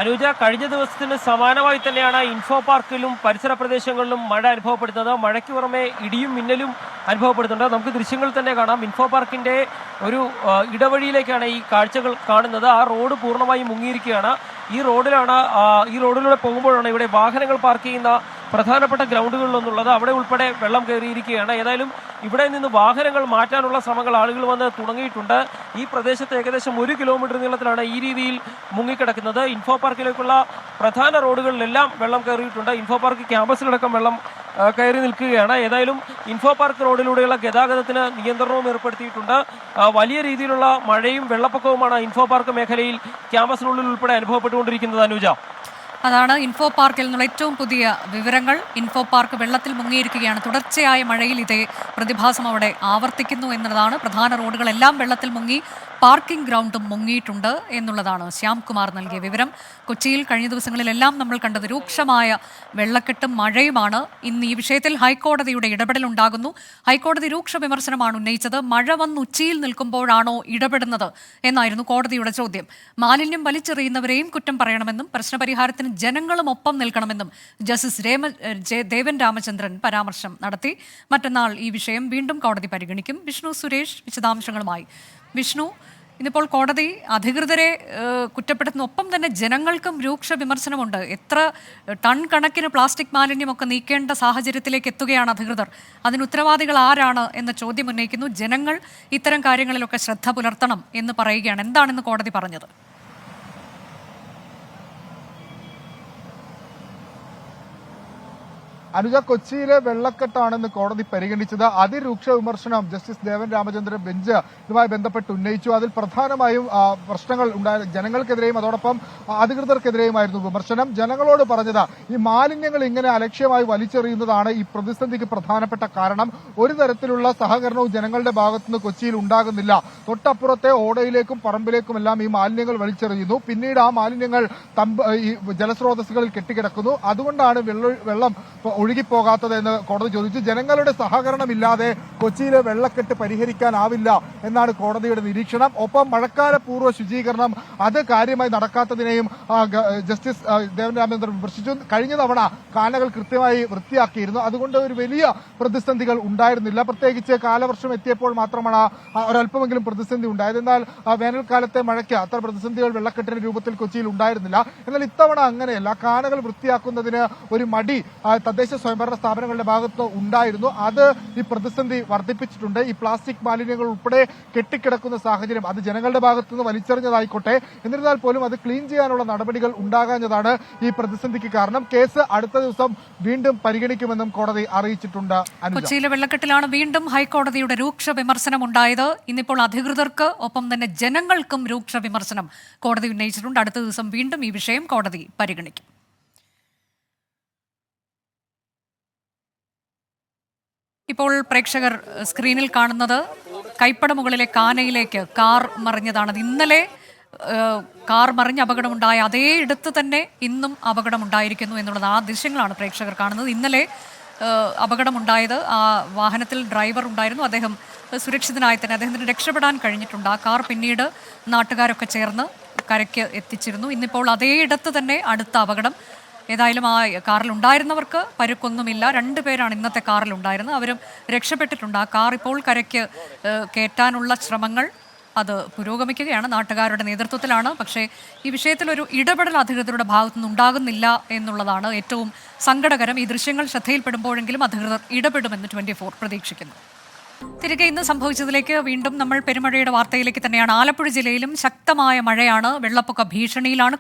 അനുജ, കഴിഞ്ഞ ദിവസത്തിന് സമാനമായി തന്നെയാണ് ഇൻഫോ പാർക്കിലും പരിസര പ്രദേശങ്ങളിലും മഴ അനുഭവപ്പെടുന്നത്. മഴയ്ക്ക് പുറമെ ഇടിയും മിന്നലും അനുഭവപ്പെടുന്നുണ്ട്. നമുക്ക് ദൃശ്യങ്ങളിൽ തന്നെ കാണാം. ഇൻഫോ പാർക്കിന്റെ ഒരു ഇടവഴിയിലേക്കാണ് ഈ കാഴ്ചകൾ കാണുന്നത്. ആ റോഡ് പൂർണ്ണമായും മുങ്ങിയിരിക്കുകയാണ്. ഈ റോഡിലൂടെ പോകുമ്പോഴാണ് ഇവിടെ വാഹനങ്ങൾ പാർക്ക് ചെയ്യുന്ന പ്രധാനപ്പെട്ട ഗ്രൗണ്ടുകളിലൊന്നുള്ളത്. അവിടെ ഉൾപ്പെടെ വെള്ളം കയറിയിരിക്കുകയാണ്. ഏതായാലും ഇവിടെ നിന്ന് വാഹനങ്ങൾ മാറ്റാനുള്ള ശ്രമങ്ങൾ ആളുകൾ വന്ന് തുടങ്ങിയിട്ടുണ്ട്. ഈ പ്രദേശത്ത് ഏകദേശം 1 കിലോമീറ്റർ നീളത്തിലാണ് ഈ രീതിയിൽ മുങ്ങിക്കിടക്കുന്നത്. ഇൻഫോ പാർക്കിലേക്കുള്ള പ്രധാന റോഡുകളിലെല്ലാം വെള്ളം കയറിയിട്ടുണ്ട്. ഇൻഫോ പാർക്ക് ക്യാമ്പസിലടക്കം വെള്ളം കയറി നിൽക്കുകയാണ്. ഏതായാലും ഇൻഫോ പാർക്ക് റോഡിലൂടെയുള്ള ഗതാഗതത്തിന് നിയന്ത്രണവും ഏർപ്പെടുത്തിയിട്ടുണ്ട്. വലിയ രീതിയിലുള്ള മഴയും വെള്ളപ്പൊക്കവുമാണ് ഇൻഫോ പാർക്ക് മേഖലയിൽ ക്യാമ്പസിനുള്ളിൽ ഉൾപ്പെടെ അനുഭവപ്പെട്ടുകൊണ്ടിരിക്കുന്നത്. അനുജ, അതാണ് ഇൻഫോ പാർക്കിൽ നിന്നുള്ള ഏറ്റവും പുതിയ വിവരങ്ങൾ. ഇൻഫോ പാർക്ക് വെള്ളത്തിൽ മുങ്ങിയിരിക്കുകയാണ്. തുടർച്ചയായ മഴയിൽ ഇതേ പ്രതിഭാസം അവിടെ ആവർത്തിക്കുന്നു എന്നതാണ്. പ്രധാന റോഡുകളെല്ലാം വെള്ളത്തിൽ മുങ്ങി, പാർക്കിംഗ് ഗ്രൗണ്ടും മുങ്ങിയിട്ടുണ്ട് എന്നുള്ളതാണ് ശ്യാംകുമാർ നൽകിയ വിവരം. കൊച്ചിയിൽ കഴിഞ്ഞ ദിവസങ്ങളിലെല്ലാം നമ്മൾ കണ്ടത് രൂക്ഷമായ വെള്ളക്കെട്ടും മഴയുമാണ്. ഇന്ന് ഈ വിഷയത്തിൽ ഹൈക്കോടതിയുടെ ഇടപെടലുണ്ടാകുന്നു. ഹൈക്കോടതി രൂക്ഷ വിമർശനമാണ് ഉന്നയിച്ചത്. മഴ വന്ന് ഉച്ചിയിൽ നിൽക്കുമ്പോഴാണോ ഇടപെടുന്നത് എന്നായിരുന്നു കോടതിയുടെ ചോദ്യം. മാലിന്യം വലിച്ചെറിയുന്നവരെയും കുറ്റം പറയണമെന്നും പ്രശ്നപരിഹാരത്തിന് ജനങ്ങളും ഒപ്പം നിൽക്കണമെന്നും ജസ്റ്റിസ് ദേവൻ രാമചന്ദ്രൻ പരാമർശം നടത്തി. മറ്റന്നാൾ ഈ വിഷയം വീണ്ടും കോടതി പരിഗണിക്കും. വിഷ്ണു സുരേഷ് വിശദാംശങ്ങളുമായി. വിഷ്ണു, ഇന്നിപ്പോൾ കോടതി അധികൃതരെ കുറ്റപ്പെടുത്തുന്ന ഒപ്പം തന്നെ ജനങ്ങൾക്കും രൂക്ഷ വിമർശനമുണ്ട്. എത്ര ടൺ കണക്കിന് പ്ലാസ്റ്റിക് മാലിന്യമൊക്കെ നീക്കേണ്ട സാഹചര്യത്തിലേക്ക് എത്തുകയാണ് അധികൃതർ. അതിന് ഉത്തരവാദികൾ ആരാണ് എന്ന ചോദ്യം ഉന്നയിക്കുന്നു. ജനങ്ങൾ ഇത്തരം കാര്യങ്ങളിലൊക്കെ ശ്രദ്ധ പുലർത്തണം എന്ന് പറയുകയാണ്. എന്താണെന്ന് കോടതി പറഞ്ഞത്? അനുജ, കൊച്ചിയിലെ വെള്ളക്കെട്ടാണെന്ന് കോടതി പരിഗണിച്ചത്. അതിരൂക്ഷ വിമർശനം ജസ്റ്റിസ് ദേവൻ രാമചന്ദ്രൻ ബെഞ്ച് ഇതുമായി ബന്ധപ്പെട്ട് ഉന്നയിച്ചു. അതിൽ പ്രധാനമായും പ്രശ്നങ്ങൾ ഉണ്ടായ ജനങ്ങൾക്കെതിരെയും അതോടൊപ്പം അധികൃതർക്കെതിരെയുമായിരുന്നു വിമർശനം. ജനങ്ങളോട് പറഞ്ഞത് ഈ മാലിന്യങ്ങൾ ഇങ്ങനെ അലക്ഷ്യമായി വലിച്ചെറിയുന്നതാണ് ഈ പ്രതിസന്ധിക്ക് പ്രധാനപ്പെട്ട കാരണം. ഒരു തരത്തിലുള്ള സഹകരണവും ജനങ്ങളുടെ ഭാഗത്തുനിന്ന് കൊച്ചിയിൽ ഉണ്ടാകുന്നില്ല. തൊട്ടപ്പുറത്തെ ഓടയിലേക്കും പറമ്പിലേക്കും എല്ലാം ഈ മാലിന്യങ്ങൾ വലിച്ചെറിയുന്നു. പിന്നീട് ആ മാലിന്യങ്ങൾ ഈ ജലസ്രോതസ്സുകളിൽ കെട്ടിക്കിടക്കുന്നു. അതുകൊണ്ടാണ് വെള്ളം ഒഴുകിപ്പോകാത്തത് എന്ന് കോടതി ചോദിച്ചു. ജനങ്ങളുടെ സഹകരണമില്ലാതെ കൊച്ചിയിലെ വെള്ളക്കെട്ട് പരിഹരിക്കാനാവില്ല എന്നാണ് കോടതിയുടെ നിരീക്ഷണം. ഒപ്പം മഴക്കാല പൂർവ്വ ശുചീകരണം അത് കാര്യമായി നടക്കാത്തതിനെയും ജസ്റ്റിസ് ദേവൻ രാമചന്ദ്രൻ വിമർശിച്ചു. കഴിഞ്ഞ തവണ കാനകൾ കൃത്യമായി വൃത്തിയാക്കിയിരുന്നു. അതുകൊണ്ട് ഒരു വലിയ പ്രതിസന്ധികൾ ഉണ്ടായിരുന്നില്ല. പ്രത്യേകിച്ച് കാലവർഷം എത്തിയപ്പോൾ മാത്രമാണ് ഒരല്പമെങ്കിലും പ്രതിസന്ധി ഉണ്ടായത്. എന്നാൽ വേനൽക്കാലത്തെ മഴയ്ക്ക് അത്ര പ്രതിസന്ധികൾ വെള്ളക്കെട്ടിന്റെ രൂപത്തിൽ കൊച്ചിയിൽ ഉണ്ടായിരുന്നില്ല. എന്നാൽ ഇത്തവണ അങ്ങനെയല്ല. കാനകൾ വൃത്തിയാക്കുന്നതിന് ഒരു മടി തദ്ദേശ സ്വയംഭരണ സ്ഥാപനങ്ങളുടെ ഭാഗത്ത് ഉണ്ടായിരുന്നു. അത് ഈ പ്രതിസന്ധി വർദ്ധിപ്പിച്ചിട്ടുണ്ട്. ഈ പ്ലാസ്റ്റിക് മാലിന്യങ്ങൾ ഉൾപ്പെടെ കെട്ടിക്കിടക്കുന്ന സാഹചര്യം അത് ജനങ്ങളുടെ ഭാഗത്തുനിന്ന് വലിച്ചെറിഞ്ഞതായിക്കോട്ടെ, എന്നിരുന്നാൽ പോലും അത് ക്ലീൻ ചെയ്യാനുള്ള നടപടികൾ ഉണ്ടാകാഞ്ഞതാണ് ഈ പ്രതിസന്ധിക്ക് കാരണം. കേസ് അടുത്ത ദിവസം വീണ്ടും പരിഗണിക്കുമെന്നും കോടതി അറിയിച്ചിട്ടുണ്ട്. കൊച്ചിയിലെ വെള്ളക്കെട്ടിലാണ് വീണ്ടും ഹൈക്കോടതിയുടെ രൂക്ഷ വിമർശനം ഉണ്ടായത്. ഇന്നിപ്പോൾ അധികൃതർക്ക് ഒപ്പം തന്നെ ജനങ്ങൾക്കും രൂക്ഷ വിമർശനം കോടതി ഉന്നയിച്ചിട്ടുണ്ട്. അടുത്ത ദിവസം വീണ്ടും ഈ വിഷയം കോടതി പരിഗണിക്കും. ഇപ്പോൾ പ്രേക്ഷകർ സ്ക്രീനിൽ കാണുന്നത് കൈപ്പട മുകളിലെ കാനയിലേക്ക് കാർ മറിഞ്ഞതാണ്. ഇന്നലെ കാർ മറിഞ്ഞ് അപകടമുണ്ടായ അതേ ഇടത്ത് തന്നെ ഇന്നും അപകടമുണ്ടായിരിക്കുന്നു എന്നുള്ളത് ആ ദൃശ്യങ്ങളാണ് പ്രേക്ഷകർ കാണുന്നത്. ഇന്നലെ അപകടമുണ്ടായത് ആ വാഹനത്തിൽ ഡ്രൈവർ ഉണ്ടായിരുന്നു. അദ്ദേഹം സുരക്ഷിതനായി തന്നെ അദ്ദേഹത്തിന് രക്ഷപ്പെടാൻ കഴിഞ്ഞിട്ടുണ്ട്. ആ കാർ പിന്നീട് നാട്ടുകാരൊക്കെ ചേർന്ന് കരയ്ക്ക് എത്തിച്ചിരുന്നു. ഇന്നിപ്പോൾ അതേ ഇടത്ത് തന്നെ അടുത്ത അപകടം. ഏതായാലും ആ കാറിൽ ഉണ്ടായിരുന്നവർക്ക് പരുക്കൊന്നുമില്ല. 2 പേരാണ് ഇന്നത്തെ കാറിൽ ഉണ്ടായിരുന്നത്. അവരും രക്ഷപ്പെട്ടിട്ടുണ്ട്. ആ കാർ ഇപ്പോൾ കരയ്ക്ക് കയറ്റാനുള്ള ശ്രമങ്ങൾ അത് പുരോഗമിക്കുകയാണ്. നാട്ടുകാരുടെ നേതൃത്വത്തിലാണ്. പക്ഷേ ഈ വിഷയത്തിൽ ഒരു ഇടപെടൽ അധികൃതരുടെ ഭാഗത്തുനിന്ന് ഉണ്ടാകുന്നില്ല എന്നുള്ളതാണ് ഏറ്റവും സങ്കടകരം. ഈ ദൃശ്യങ്ങൾ ശ്രദ്ധയിൽപ്പെടുമ്പോഴെങ്കിലും അധികൃതർ ഇടപെടുമെന്ന് 24 പ്രതീക്ഷിക്കുന്നു. തിരികെ ഇന്ന് സംഭവിച്ചതിലേക്ക് വീണ്ടും നമ്മൾ പെരുമഴയുടെ വാർത്തയിലേക്ക് തന്നെയാണ്. ആലപ്പുഴ ജില്ലയിലും ശക്തമായ മഴയാണ്. വെള്ളപ്പൊക്ക ഭീഷണിയിലാണ്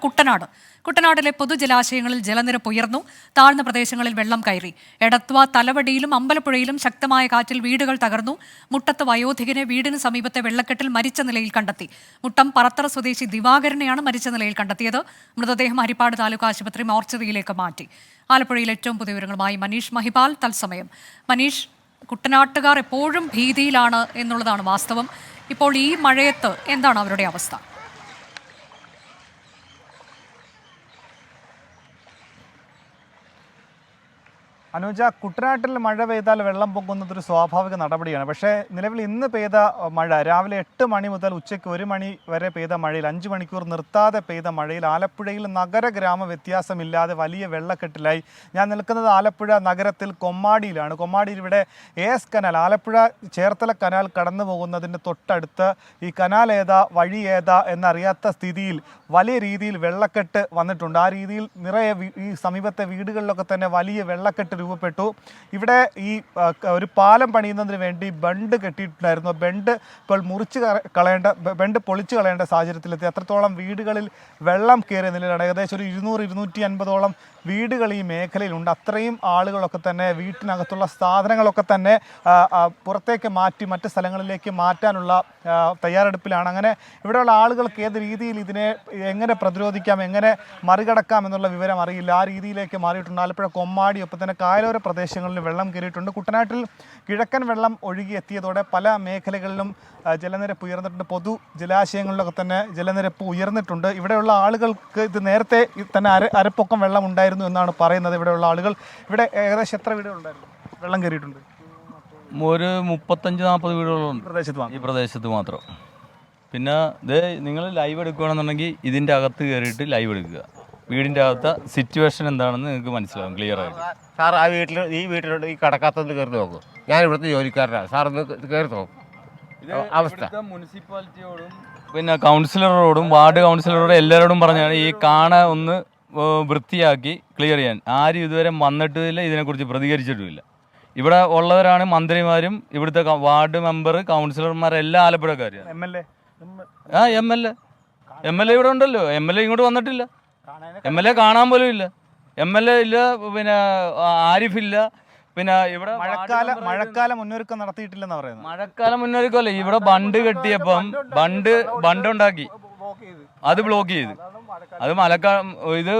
കുട്ടനാടിലെ പൊതുജലാശയങ്ങളിൽ ജലനിരപ്പ് ഉയർന്നു. താഴ്ന്ന പ്രദേശങ്ങളിൽ വെള്ളം കയറി. എടത്വ, തലവടിയിലും അമ്പലപ്പുഴയിലും ശക്തമായ കാറ്റിൽ വീടുകൾ തകർന്നു. മുട്ടത്ത് വയോധികനെ വീടിന് സമീപത്തെ വെള്ളക്കെട്ടിൽ മരിച്ച നിലയിൽ കണ്ടെത്തി. മുട്ടം പറത്തറ സ്വദേശി ദിവാകരനെയാണ് മരിച്ച നിലയിൽ കണ്ടെത്തിയത്. മൃതദേഹം ഹരിപ്പാട് താലൂക്ക് ആശുപത്രി മോർച്ചറിയിലേക്ക് മാറ്റി. ആലപ്പുഴയിൽ ഏറ്റവും പുതിയ വിവരങ്ങളുമായി മനീഷ് മഹിപാൽ തത്സമയം. മനീഷ്, കുട്ടനാട്ടുകാർ എപ്പോഴും ഭീതിയിലാണ് എന്നുള്ളതാണ് വാസ്തവം. ഇപ്പോൾ ഈ മഴയത്ത് എന്താണ് അവരുടെ അവസ്ഥ? അനുജ, കുട്ടനാട്ടിൽ മഴ പെയ്താൽ വെള്ളം പൊങ്ങുന്നത് ഒരു സ്വാഭാവിക നടപടിയാണ്. പക്ഷേ നിലവിൽ ഇന്ന് പെയ്ത മഴ, രാവിലെ 8 മണി മുതൽ ഉച്ചയ്ക്ക് 1 മണി വരെ പെയ്ത മഴയിൽ, 5 മണിക്കൂർ നിർത്താതെ പെയ്ത മഴയിൽ ആലപ്പുഴയിൽ നഗര ഗ്രാമ വ്യത്യാസമില്ലാതെ വലിയ വെള്ളക്കെട്ടിലായി. ഞാൻ നിൽക്കുന്നത് ആലപ്പുഴ നഗരത്തിൽ കൊമ്മാടിയിലാണ്. കൊമ്മാടിയിൽ ഇവിടെ AS canal, Alappuzha Cherthala canal കടന്നു പോകുന്നതിൻ്റെ തൊട്ടടുത്ത് ഈ കനാൽ ഏതാ വഴി ഏതാ എന്നറിയാത്ത സ്ഥിതിയിൽ വലിയ രീതിയിൽ വെള്ളക്കെട്ട് വന്നിട്ടുണ്ട്. ആ രീതിയിൽ നിറയെ ഈ സമീപത്തെ വീടുകളിലൊക്കെ തന്നെ വലിയ വെള്ളക്കെട്ട് രൂപപ്പെട്ടു. ഇവിടെ ഈ ഒരു പാലം പണിയുന്നതിന് വേണ്ടി ബണ്ട് കെട്ടിയിട്ടുണ്ടായിരുന്നു. ബണ്ട് ഇപ്പോൾ ബണ്ട് പൊളിച്ചു കളയേണ്ട സാഹചര്യത്തിലെത്തി. അത്രത്തോളം വീടുകളിൽ വെള്ളം കയറിയ നിലയിലാണ്. ഏകദേശം ഒരു 200-250ഓളം വീടുകൾ ഈ മേഖലയിലുണ്ട്. അത്രയും ആളുകളൊക്കെ തന്നെ വീട്ടിനകത്തുള്ള സാധനങ്ങളൊക്കെ തന്നെ പുറത്തേക്ക് മാറ്റി മറ്റ് സ്ഥലങ്ങളിലേക്ക് മാറ്റാനുള്ള തയ്യാറെടുപ്പിലാണ്. അങ്ങനെ ഇവിടെയുള്ള ആളുകൾക്ക് ഏത് രീതിയിൽ ഇതിനെ എങ്ങനെ പ്രതിരോധിക്കാം, എങ്ങനെ മറികടക്കാം എന്നുള്ള വിവരം അറിയില്ല. ആ രീതിയിലേക്ക് മാറിയിട്ടുണ്ട്. ആലപ്പുഴ കൊമ്മാടി, ഒപ്പം തന്നെ കായലോര പ്രദേശങ്ങളിൽ വെള്ളം കയറിയിട്ടുണ്ട്. കുട്ടനാട്ടിൽ കിഴക്കൻ വെള്ളം ഒഴുകിയെത്തിയതോടെ പല മേഖലകളിലും ജലനിരപ്പ് ഉയർന്നിട്ടുണ്ട്. പൊതു ജലാശയങ്ങളിലൊക്കെ തന്നെ ജലനിരപ്പ് ഉയർന്നിട്ടുണ്ട്. ഇവിടെയുള്ള ആളുകൾക്ക് ഇത് നേരത്തെ തന്നെ അരപ്പൊക്കം വെള്ളം ഉണ്ടായിരുന്നു എന്നാണ് പറയുന്നത് ഇവിടെയുള്ള ആളുകൾ. ഇവിടെ ഏകദേശം എത്ര വീടുകളുണ്ടായിരുന്നു വെള്ളം കയറിയിട്ടുണ്ട്? ഒരു 35-40 വീടുകളുണ്ട് പ്രദേശത്ത്, ഈ പ്രദേശത്ത് മാത്രം. പിന്നെ ഇത് നിങ്ങൾ ലൈവ് എടുക്കുകയാണെന്നുണ്ടെങ്കിൽ ഇതിൻ്റെ അകത്ത് കയറിയിട്ട് ലൈവ് എടുക്കുക. വീടിൻ്റെ അകത്തെ സിറ്റുവേഷൻ എന്താണെന്ന് നിങ്ങൾക്ക് മനസ്സിലാവും ക്ലിയർ ആയിട്ട്. സാർ ആ ഈ വീട്ടിലോട്ട് ഈ കടക്കാത്തത് കയറി നോക്കും. ഞാൻ ഇവിടുത്തെ ജോലിക്കാരനാണ്. സാർ ഒന്ന് കയറി നോക്കും. അവസ്ഥ മുനിസിപ്പാലിറ്റിയോടും പിന്നെ കൗൺസിലറോടും വാർഡ് കൗൺസിലറോടും എല്ലാവരോടും പറഞ്ഞാണ് ഈ കാണ ഒന്ന് വൃത്തിയാക്കി ക്ലിയർ ചെയ്യാൻ. ആരും ഇതുവരെ വന്നിട്ടില്ല, ഇതിനെക്കുറിച്ച് പ്രതികരിച്ചിട്ടുമില്ല. ഇവിടെ ഉള്ളവരാണ് മന്ത്രിമാരും ഇവിടുത്തെ വാർഡ് മെമ്പർ, കൗൺസിലർമാരെല്ലാം ആലപ്പുഴക്കാരാണ്. MLA ഇവിടെ ഉണ്ടല്ലോ. MLA ഇങ്ങോട്ട് വന്നിട്ടില്ല. MLA കാണാൻ പോലും ഇല്ല. MLA ഇല്ല, പിന്നെ ആരിഫില്ല. പിന്നെ ഇവിടെ മഴക്കാല മുന്നൊരുക്കം നടത്തിയിട്ടില്ലെന്ന് പറയുന്നത്. മഴക്കാലം മുന്നൊരുക്കമല്ലേ, ഇവിടെ ബണ്ട് കെട്ടിയപ്പം ബണ്ട് ഉണ്ടാക്കി അത് ബ്ലോക്ക് ചെയ്ത്. അത് ഇത്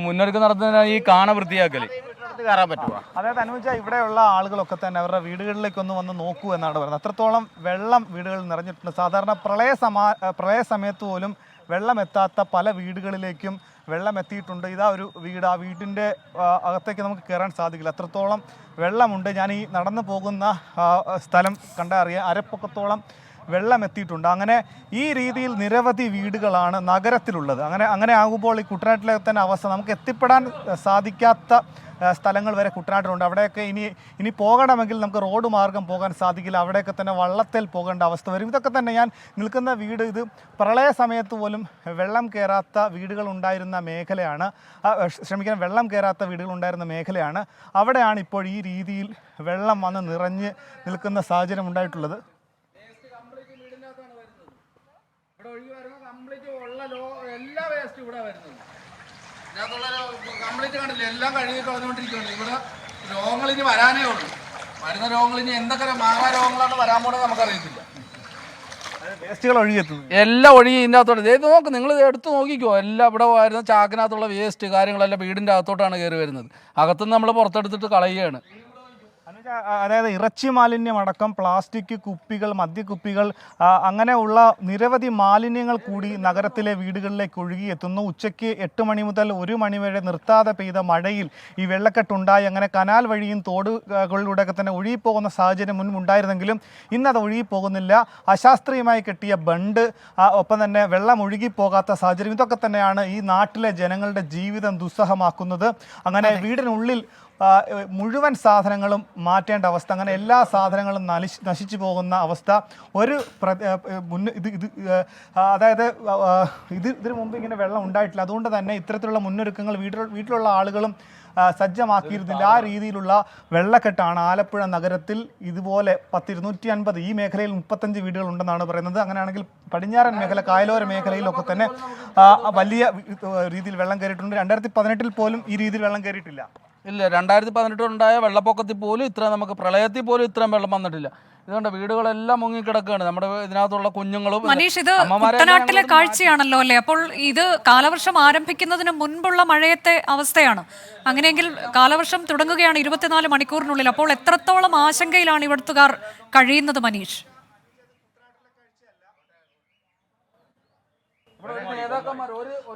മുന്നൊരുക്കം നടത്തുന്നതിനാണ് ഈ കാണ വൃത്തിയാക്കല്. കയറാൻ പറ്റുമോ? അതായത് അനുജ, ഇവിടെയുള്ള ആളുകളൊക്കെ തന്നെ അവരുടെ വീടുകളിലേക്കൊന്ന് വന്ന് നോക്കൂ എന്നാണ് പറയുന്നത്. അത്രത്തോളം വെള്ളം വീടുകളിൽ നിറഞ്ഞിട്ടുണ്ട്. സാധാരണ പ്രളയ സമയത്ത് പോലും വെള്ളം എത്താത്ത പല വീടുകളിലേക്കും വെള്ളം എത്തിയിട്ടുണ്ട്. ഇതാ ഒരു വീട്. ആ വീടിൻ്റെ അകത്തേക്ക് നമുക്ക് കയറാൻ സാധിക്കില്ല, അത്രത്തോളം വെള്ളമുണ്ട്. ഞാൻ ഈ നടന്നു പോകുന്ന സ്ഥലം കണ്ടാൽ അറിയാം, അരപ്പൊക്കത്തോളം വെള്ളം എത്തിയിട്ടുണ്ട്. അങ്ങനെ ഈ രീതിയിൽ നിരവധി വീടുകളാണ് നഗരത്തിലുള്ളത്. അങ്ങനെ ആകുമ്പോൾ ഈ കുട്ടനാട്ടിലെ തന്നെ അവസ്ഥ, നമുക്ക് എത്തിപ്പെടാൻ സാധിക്കാത്ത സ്ഥലങ്ങൾ വരെ കുട്ടനാട്ടിലുണ്ട്. അവിടെയൊക്കെ ഇനി പോകണമെങ്കിൽ നമുക്ക് റോഡ് മാർഗം പോകാൻ സാധിക്കില്ല. അവിടെയൊക്കെ തന്നെ വള്ളത്തിൽ പോകേണ്ട അവസ്ഥ വരും. ഇതൊക്കെ തന്നെ ഞാൻ നിൽക്കുന്ന വീട്, ഇത് പ്രളയ സമയത്ത് പോലും വെള്ളം കയറാത്ത വീടുകൾ ഉണ്ടായിരുന്ന മേഖലയാണ്. വെള്ളം കയറാത്ത വീടുകൾ ഉണ്ടായിരുന്ന മേഖലയാണ്. അവിടെയാണ് ഇപ്പോൾ ഈ രീതിയിൽ വെള്ളം വന്ന് നിറഞ്ഞ് നിൽക്കുന്ന സാഹചര്യം ഉണ്ടായിട്ടുള്ളത്. എല്ലാ വേസ്റ്റും ഇവിടെ വരുന്നത് കംപ്ലീറ്റ് കണ്ടില്ല, എല്ലാം കഴുകി കളഞ്ഞുകൊണ്ടിരിക്കുകയാണ്. ഇവിടെ രോഗങ്ങൾ ഇനി വരാനേ ഉള്ളൂ. വരുന്ന രോഗങ്ങൾ ഇനി എന്തൊക്കെ മാറാരോഗങ്ങളാണ് വരാൻ പോകുന്നത് നമുക്കറിയത്തില്ല. വേസ്റ്റുകൾ ഒഴുകിയെത്തുന്നു, എല്ലാം ഒഴുകി ഇതിൻ്റെ അകത്തോട്ട്. ഇത് നോക്ക്, നിങ്ങൾ എടുത്ത് നോക്കിക്കോ. എല്ലാം ഇവിടെ വരുന്ന ചാക്കിനകത്തുള്ള വേസ്റ്റ് കാര്യങ്ങളെല്ലാം വീടിൻ്റെ അകത്തോട്ടാണ് കയറി വരുന്നത്. അകത്തുനിന്ന് നമ്മൾ പുറത്തെടുത്തിട്ട് കളയുകയാണ്. അതായത് ഇറച്ചി മാലിന്യം അടക്കം പ്ലാസ്റ്റിക് കുപ്പികൾ, മദ്യക്കുപ്പികൾ, അങ്ങനെയുള്ള നിരവധി മാലിന്യങ്ങൾ കൂടി നഗരത്തിലെ വീടുകളിലേക്ക് ഒഴുകിയെത്തുന്നു. ഉച്ചയ്ക്ക് 8 മണി മുതൽ 1 മണി വരെ നിർത്താതെ പെയ്ത മഴയിൽ ഈ വെള്ളക്കെട്ടുണ്ടായി. അങ്ങനെ കനാൽ വഴിയും തോടുകളിലൂടെയൊക്കെ തന്നെ ഒഴുകിപ്പോകുന്ന സാഹചര്യം മുൻപുണ്ടായിരുന്നെങ്കിലും ഇന്നത് ഒഴുകിപ്പോകുന്നില്ല. അശാസ്ത്രീയമായി കെട്ടിയ ബണ്ട്, ഒപ്പം തന്നെ വെള്ളം ഒഴുകിപ്പോകാത്ത സാഹചര്യം, ഇതൊക്കെ തന്നെയാണ് ഈ നാട്ടിലെ ജനങ്ങളുടെ ജീവിതം ദുസ്സഹമാക്കുന്നത്. അങ്ങനെ വീടിനുള്ളിൽ മുഴുവൻ സാധനങ്ങളും മാറ്റേണ്ട അവസ്ഥ, അങ്ങനെ എല്ലാ സാധനങ്ങളും നശിച്ചു പോകുന്ന അവസ്ഥ. അതായത് ഇതിനു മുമ്പ് ഇങ്ങനെ വെള്ളം ഉണ്ടായിട്ടില്ല. അതുകൊണ്ട് തന്നെ ഇത്തരത്തിലുള്ള മുന്നൊരുക്കങ്ങൾ വീട്ടിലുള്ള ആളുകളും സജ്ജമാക്കിയിരുന്നില്ല. ആ രീതിയിലുള്ള വെള്ളക്കെട്ടാണ് ആലപ്പുഴ നഗരത്തിൽ. ഇതുപോലെ 250, ഈ മേഖലയിൽ 35 വീടുകൾ ഉണ്ടെന്നാണ് പറയുന്നത്. അങ്ങനെയാണെങ്കിൽ പടിഞ്ഞാറൻ മേഖല, കായലോര മേഖലയിലൊക്കെ തന്നെ വലിയ രീതിയിൽ വെള്ളം കയറിയിട്ടുണ്ട്. 2018 പോലും ഈ രീതിയിൽ വെള്ളം കയറിയിട്ടില്ല. ഇല്ല, 2018 ഉണ്ടായ വെള്ളപ്പൊക്കത്തിൽ പോലും നമുക്ക് പ്രളയത്തിൽ പോലും ഇത്രയും വെള്ളം വന്നിട്ടില്ല. ഇതുകൊണ്ട് വീടുകളെല്ലാം മുങ്ങിക്കിടക്കുകയാണ്. നമ്മുടെ ഇതിനകത്തുള്ള കുഞ്ഞുങ്ങളും. മനീഷ്, ഇത് കുട്ടനാട്ടിലെ കാഴ്ചയാണല്ലോ അല്ലേ? അപ്പോൾ ഇത് കാലവർഷം ആരംഭിക്കുന്നതിന് മുൻപുള്ള മഴയത്തെ അവസ്ഥയാണ്. അങ്ങനെയെങ്കിൽ കാലവർഷം തുടങ്ങുകയാണ് 24 മണിക്കൂറിനുള്ളിൽ. അപ്പോൾ എത്രത്തോളം ആശങ്കയിലാണ് ഇവിടുത്തുകാർ കഴിയുന്നത് മനീഷ്?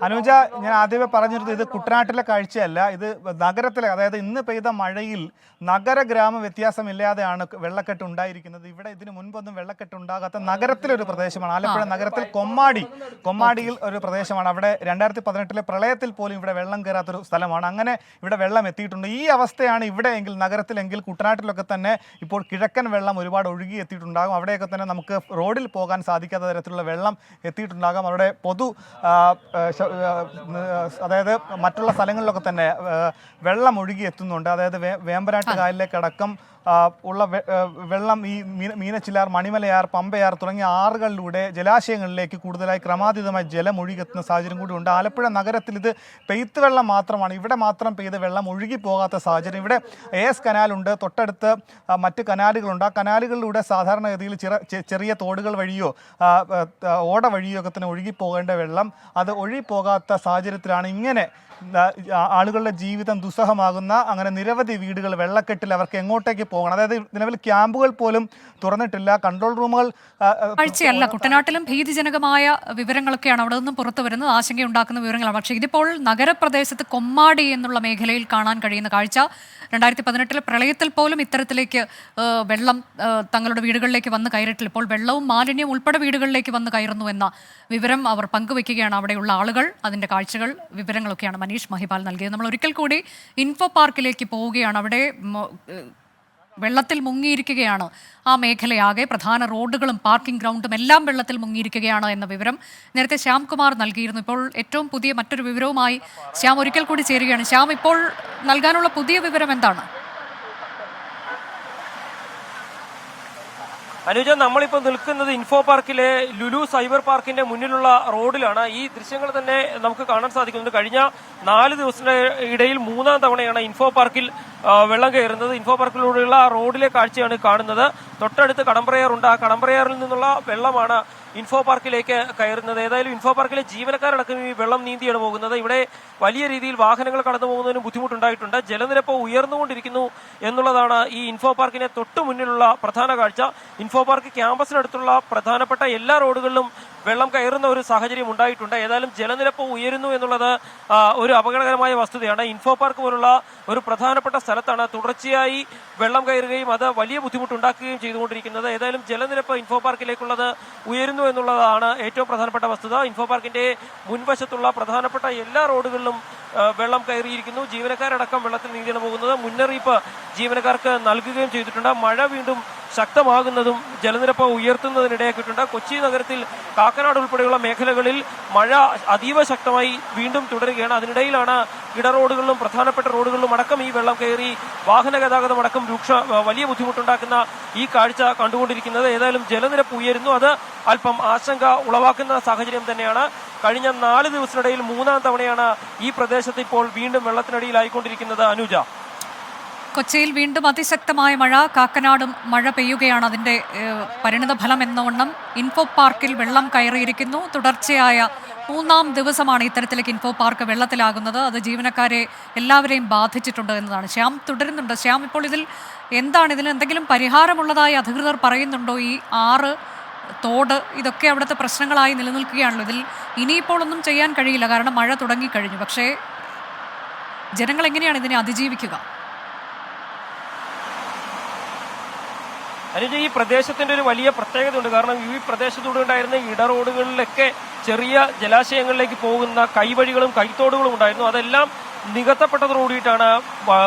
അനുജ, ഞാൻ ആദ്യമേ പറഞ്ഞിരുന്നത് ഇത് കുട്ടനാട്ടിലെ കാഴ്ചയല്ല, ഇത് നഗരത്തിലെ, അതായത് ഇന്ന് പെയ്ത മഴയിൽ നഗര ഗ്രാമ വ്യത്യാസമില്ലാതെയാണ് വെള്ളക്കെട്ട് ഉണ്ടായിരിക്കുന്നത്. ഇവിടെ ഇതിനു മുൻപൊന്നും വെള്ളക്കെട്ട് ഉണ്ടാകാത്ത നഗരത്തിലെ ഒരു പ്രദേശമാണ് ആലപ്പുഴ നഗരത്തിൽ കൊമ്മാടിയിൽ ഒരു പ്രദേശമാണ്. അവിടെ 2018 പ്രളയത്തിൽ പോലും ഇവിടെ വെള്ളം കയറാത്തൊരു സ്ഥലമാണ്. അങ്ങനെ ഇവിടെ വെള്ളം എത്തിയിട്ടുണ്ട്. ഈ അവസ്ഥയാണ് ഇവിടെ എങ്കിൽ നഗരത്തിലെങ്കിൽ കുട്ടനാട്ടിലൊക്കെ തന്നെ ഇപ്പോൾ കിഴക്കൻ വെള്ളം ഒരുപാട് ഒഴുകി എത്തിയിട്ടുണ്ടാകും. അവിടെയൊക്കെ തന്നെ നമുക്ക് റോഡിൽ പോകാൻ സാധിക്കാത്ത തരത്തിലുള്ള വെള്ളം എത്തിയിട്ടുണ്ടാകും. അവിടെ അതായത് മറ്റുള്ള സ്ഥലങ്ങളിലൊക്കെ തന്നെ വെള്ളം ഒഴുകി എത്തുന്നുണ്ട്. അതായത് വേമ്പനാട്ട് കായലിലേക്കടക്കം ഉള്ള വെള്ളം ഈ മീനച്ചിലാർ, മണിമലയാർ, പമ്പയാർ തുടങ്ങിയ ആറുകളിലൂടെ ജലാശയങ്ങളിലേക്ക് കൂടുതലായി ക്രമാതീതമായി ജലം ഒഴുകിയെത്തുന്ന സാഹചര്യം കൂടി ഉണ്ട്. ആലപ്പുഴ നഗരത്തിൽ ഇത് പെയ്ത്ത് വെള്ളം മാത്രമാണ്, ഇവിടെ മാത്രം പെയ്ത വെള്ളം ഒഴുകി പോകാത്ത സാഹചര്യം. ഇവിടെ AS കനാലുണ്ട്, തൊട്ടടുത്ത് മറ്റ് കനാലുകളുണ്ട്. ആ കനാലുകളിലൂടെ സാധാരണഗതിയിൽ ചെറിയ തോടുകൾ വഴിയോ ഓട വഴിയോ ഒക്കെ തന്നെ ഒഴുകി പോകേണ്ട വെള്ളം അത് ഒഴുകി പോകാത്ത സാഹചര്യത്തിലാണ് ഇങ്ങനെ ആളുകളുടെ ജീവിതം ദുസ്സഹമാകുന്ന അങ്ങനെ നിരവധി വീടുകൾ വെള്ളക്കെട്ടിൽ അവർക്ക് എങ്ങോട്ടേക്ക് പോകണം. അതായത് നിലവിൽ ക്യാമ്പുകൾ പോലും തുറന്നിട്ടില്ല, കൺട്രോൾ റൂമുകൾ കാഴ്ചയല്ല. കുട്ടനാട്ടിലും ഭീതിജനകമായ വിവരങ്ങളൊക്കെയാണ് അവിടെ നിന്നും പുറത്തു വരുന്നത്, ആശങ്കയുണ്ടാക്കുന്ന വിവരങ്ങളാണ്. പക്ഷേ ഇതിപ്പോൾ നഗരപ്രദേശത്ത് കൊമ്മാടി എന്നുള്ള മേഖലയിൽ കാണാൻ കഴിയുന്ന കാഴ്ച 2018 പ്രളയത്തിൽ പോലും ഇത്തരത്തിലേക്ക് വെള്ളം തങ്ങളുടെ വീടുകളിലേക്ക് വന്ന് കയറിയിട്ടില്ല. ഇപ്പോൾ വെള്ളവും മാലിന്യവും ഉൾപ്പെടെ വീടുകളിലേക്ക് വന്ന് കയറുന്നു എന്ന വിവരം അവർ പങ്കുവയ്ക്കുകയാണ് അവിടെയുള്ള ആളുകൾ. അതിൻ്റെ കാഴ്ചകൾ, വിവരങ്ങളൊക്കെയാണ് മനീഷ് മഹിപാൽ നൽകിയത്. നമ്മൾ ഒരിക്കൽ കൂടി ഇൻഫോ പാർക്കിലേക്ക് പോവുകയാണ്. അവിടെ വെള്ളത്തിൽ മുങ്ങിയിരിക്കുകയാണ് ആ മേഖലയാകെ. പ്രധാന റോഡുകളും പാർക്കിംഗ് ഗ്രൗണ്ടും എല്ലാം വെള്ളത്തിൽ മുങ്ങിയിരിക്കുകയാണ് എന്ന വിവരം നേരത്തെ ശ്യാംകുമാർ നൽകിയിരുന്നു. ഇപ്പോൾ ഏറ്റവും പുതിയ മറ്റൊരു വിവരവുമായി ശ്യാം ഒരിക്കൽ കൂടി ചേരുകയാണ്. ശ്യാം, ഇപ്പോൾ നൽകാനുള്ള പുതിയ വിവരം എന്താണ്? അനുജ, നമ്മളിപ്പോൾ നിൽക്കുന്നത് ഇൻഫോ പാർക്കിലെ ലുലു സൈബർ പാർക്കിന്റെ മുന്നിലുള്ള റോഡിലാണ്. ഈ ദൃശ്യങ്ങൾ തന്നെ നമുക്ക് കാണാൻ സാധിക്കുന്നുണ്ട്. കഴിഞ്ഞ 4 ദിവസത്തിന്റെ ഇടയിൽ 3-ാം തവണയാണ് ഇൻഫോ പാർക്കിൽ വെള്ളം കയറുന്നത്. ഇൻഫോ പാർക്കിലൂടെയുള്ള റോഡിലെ കാഴ്ചയാണ് കാണുന്നത്. തൊട്ടടുത്ത് കടമ്പ്രയാറുണ്ട്. ആ കടമ്പ്രയാറിൽ നിന്നുള്ള വെള്ളമാണ് ഇൻഫോ പാർക്കിലേക്ക് കയറുന്നത്. ഏതായാലും ഇൻഫോ പാർക്കിലെ ജീവനക്കാരടക്കം ഈ വെള്ളം നീന്തിയാണ് പോകുന്നത്. ഇവിടെ വലിയ രീതിയിൽ വാഹനങ്ങൾ കടന്നു പോകുന്നതിന് ബുദ്ധിമുട്ടുണ്ടായിട്ടുണ്ട്. ജലനിരപ്പ് ഉയർന്നുകൊണ്ടിരിക്കുന്നു എന്നുള്ളതാണ് ഈ ഇൻഫോ പാർക്കിനെ തൊട്ടു മുന്നിലുള്ള പ്രധാന കാഴ്ച. ഇൻഫോ പാർക്ക് ക്യാമ്പസിനടുത്തുള്ള പ്രധാനപ്പെട്ട എല്ലാ റോഡുകളിലും വെള്ളം കയറുന്ന ഒരു സാഹചര്യം ഉണ്ടായിട്ടുണ്ട്. ഏതായാലും ജലനിരപ്പ് ഉയരുന്നു എന്നുള്ളത് ഒരു അപകടകരമായ വസ്തുതയാണ്. ഇൻഫോ പാർക്ക് പോലുള്ള ഒരു പ്രധാനപ്പെട്ട സ്ഥലത്താണ് തുടർച്ചയായി വെള്ളം കയറുകയും അത് വലിയ ബുദ്ധിമുട്ടുണ്ടാക്കുകയും ചെയ്തുകൊണ്ടിരിക്കുന്നത്. ഏതായാലും ജലനിരപ്പ് ഇൻഫോ പാർക്കിലേക്കുള്ളത് ഉയരുന്നു എന്നുള്ളതാണ് ഏറ്റവും പ്രധാനപ്പെട്ട വസ്തുത. ഇൻഫോ പാർക്കിന്റെ മുൻവശത്തുള്ള പ്രധാനപ്പെട്ട എല്ലാ റോഡുകളിലും വെള്ളം കയറിയിരിക്കുന്നു. ജീവനക്കാരടക്കം വെള്ളത്തിൽ നീന്തിയാണ് പോകുന്നത്. മുന്നറിയിപ്പ് ജീവനക്കാർക്ക് നൽകുകയും ചെയ്തിട്ടുണ്ട്. മഴ വീണ്ടും ശക്തമാകുന്നതും ജലനിരപ്പ് ഉയർത്തുന്നതിനിടയാക്കിയിട്ടുണ്ട്. കൊച്ചി നഗരത്തിൽ കാക്കനാട് ഉൾപ്പെടെയുള്ള മേഖലകളിൽ മഴ അതീവ ശക്തമായി വീണ്ടും തുടരുകയാണ്. അതിനിടയിലാണ് ഇടറോഡുകളിലും പ്രധാനപ്പെട്ട റോഡുകളിലും അടക്കം ഈ വെള്ളം കയറി വാഹന ഗതാഗതം അടക്കം വലിയ ബുദ്ധിമുട്ടുണ്ടാക്കുന്ന ഈ കാഴ്ച കണ്ടുകൊണ്ടിരിക്കുന്നത്. ഏതായാലും ജലനിരപ്പ് ഉയരുന്നു. അത് അല്പം ആശങ്ക ഉളവാക്കുന്ന സാഹചര്യം തന്നെയാണ്. കഴിഞ്ഞ 4 ദിവസത്തിനിടയിൽ 3-ാം തവണയാണ് ഈ പ്രദേശത്ത് ഇപ്പോൾ വീണ്ടും വെള്ളത്തിനടിയിലായിക്കൊണ്ടിരിക്കുന്നത്. അനുജ, കൊച്ചിയിൽ വീണ്ടും അതിശക്തമായ മഴ, കാക്കനാടും മഴ പെയ്യുകയാണ്. അതിൻ്റെ പരിണിത ഫലം എന്നവണ്ണം ഇൻഫോ പാർക്കിൽ വെള്ളം കയറിയിരിക്കുന്നു. തുടർച്ചയായ 3-ാം ദിവസമാണ് ഇത്തരത്തിലേക്ക് ഇൻഫോ പാർക്ക് വെള്ളത്തിലാകുന്നത്. അത് ജീവനക്കാരെ എല്ലാവരെയും ബാധിച്ചിട്ടുണ്ട് എന്നതാണ്. ശ്യാം തുടരുന്നുണ്ട്. ശ്യാം, ഇപ്പോൾ ഇതിൽ എന്തെങ്കിലും പരിഹാരമുള്ളതായി അധികൃതർ പറയുന്നുണ്ടോ? ഈ 6 തോട് ഇതൊക്കെ അവിടുത്തെ പ്രശ്നങ്ങളായി നിലനിൽക്കുകയാണല്ലോ. ഇതിൽ ഇനിയിപ്പോൾ ഒന്നും ചെയ്യാൻ കഴിയില്ല, കാരണം മഴ തുടങ്ങിക്കഴിഞ്ഞു. പക്ഷേ ജനങ്ങൾ എങ്ങനെയാണ് ഇതിനെ അതിജീവിക്കുക? അനുജ, ഈ പ്രദേശത്തിന്റെ ഒരു വലിയ പ്രത്യേകതയുണ്ട്. കാരണം ഈ പ്രദേശത്തൂടെ ഉണ്ടായിരുന്ന ഇടറോഡുകളിലൊക്കെ ചെറിയ ജലാശയങ്ങളിലേക്ക് പോകുന്ന കൈവഴികളും കൈത്തോടുകളും ഉണ്ടായിരുന്നു. അതെല്ലാം നികത്തപ്പെട്ടതോടുകൂടിയിട്ടാണ്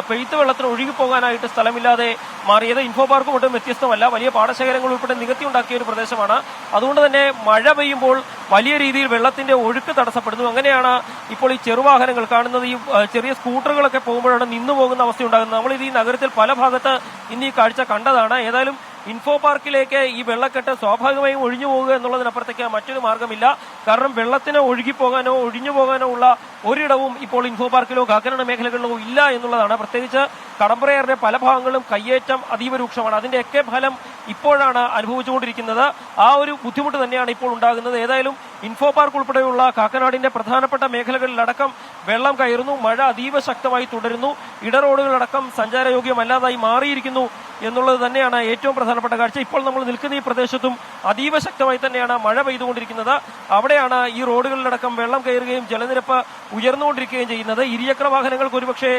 പെയ്ത്ത് വെള്ളത്തിന് ഒഴുകിപ്പോകാനായിട്ട് സ്ഥലമില്ലാതെ മാറിയത്. ഇൻഫോ പാർക്കും ഒട്ടും വ്യത്യസ്തമല്ല. വലിയ പാടശേഖരങ്ങൾ ഉൾപ്പെടെ നികത്തി ഉണ്ടാക്കിയ ഒരു പ്രദേശമാണ്. അതുകൊണ്ട് തന്നെ മഴ പെയ്യുമ്പോൾ വലിയ രീതിയിൽ വെള്ളത്തിന്റെ ഒഴുക്ക് തടസ്സപ്പെടുന്നു. അങ്ങനെയാണ് ഇപ്പോൾ ഈ ചെറുവാഹനങ്ങൾ കാണുന്നത്. ഈ ചെറിയ സ്കൂട്ടറുകളൊക്കെ പോകുമ്പോഴാണ് നിന്നു പോകുന്ന അവസ്ഥ ഉണ്ടാകുന്നത്. നമ്മളിത് ഈ നഗരത്തിൽ പല ഭാഗത്ത് ഇന്ന് ഈ കാഴ്ച കണ്ടതാണ്. ഏതായാലും ഇൻഫോ പാർക്കിലേക്ക് ഈ വെള്ളക്കെട്ട് സ്വാഭാവികമായും ഒഴിഞ്ഞു പോകുക എന്നുള്ളതിനപ്പുറത്തേക്ക് മറ്റൊരു മാർഗമില്ല. കാരണം വെള്ളത്തിന് ഒഴുകിപ്പോകാനോ ഒഴിഞ്ഞു പോകാനോ ഉള്ള ഒരിടവും ഇപ്പോൾ ഇൻഫോ പാർക്കിലോ കാക്കനാട് മേഖലകളിലോ ഇല്ല എന്നുള്ളതാണ്. പ്രത്യേകിച്ച് കടമ്പ്രയാറിന്റെ പല ഭാഗങ്ങളും കയ്യേറ്റം അതീവ രൂക്ഷമാണ്. അതിന്റെയൊക്കെ ഫലം ഇപ്പോഴാണ് അനുഭവിച്ചുകൊണ്ടിരിക്കുന്നത്. ആ ഒരു ബുദ്ധിമുട്ട് തന്നെയാണ് ഇപ്പോൾ ഉണ്ടാകുന്നത്. ഏതായാലും ഇൻഫോ പാർക്ക് ഉൾപ്പെടെയുള്ള കാക്കനാടിന്റെ പ്രധാനപ്പെട്ട മേഖലകളിലടക്കം വെള്ളം കയറുന്നു. മഴ അതീവ ശക്തമായി തുടരുന്നു. ഇടറോഡുകളടക്കം സഞ്ചാരയോഗ്യമല്ലാതായി മാറിയിരിക്കുന്നു എന്നുള്ളത് തന്നെയാണ് ഏറ്റവും പ്രധാനപ്പെട്ട കാഴ്ച. ഇപ്പോൾ നമ്മൾ നിൽക്കുന്ന ഈ പ്രദേശത്തും അതീവ ശക്തമായി തന്നെയാണ് മഴ പെയ്തുകൊണ്ടിരിക്കുന്നത്. അവിടെയാണ് ഈ റോഡുകളിലടക്കം വെള്ളം കയറുകയും ജലനിരപ്പ് ഉയർന്നുകൊണ്ടിരിക്കുകയും ചെയ്യുന്നത്. ഇരുചക്ര വാഹനങ്ങൾക്ക് ഒരുപക്ഷെ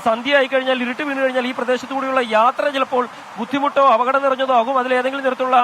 സന്ധ്യയായി കഴിഞ്ഞാൽ, ഇരുട്ട് വീണ് കഴിഞ്ഞാൽ ഈ പ്രദേശത്തുകൂടിയുള്ള യാത്ര ചിലപ്പോൾ ബുദ്ധിമുട്ടോ അപകടം നിറഞ്ഞതോ ആകും. അതിലേതെങ്കിലും തരത്തിലുള്ള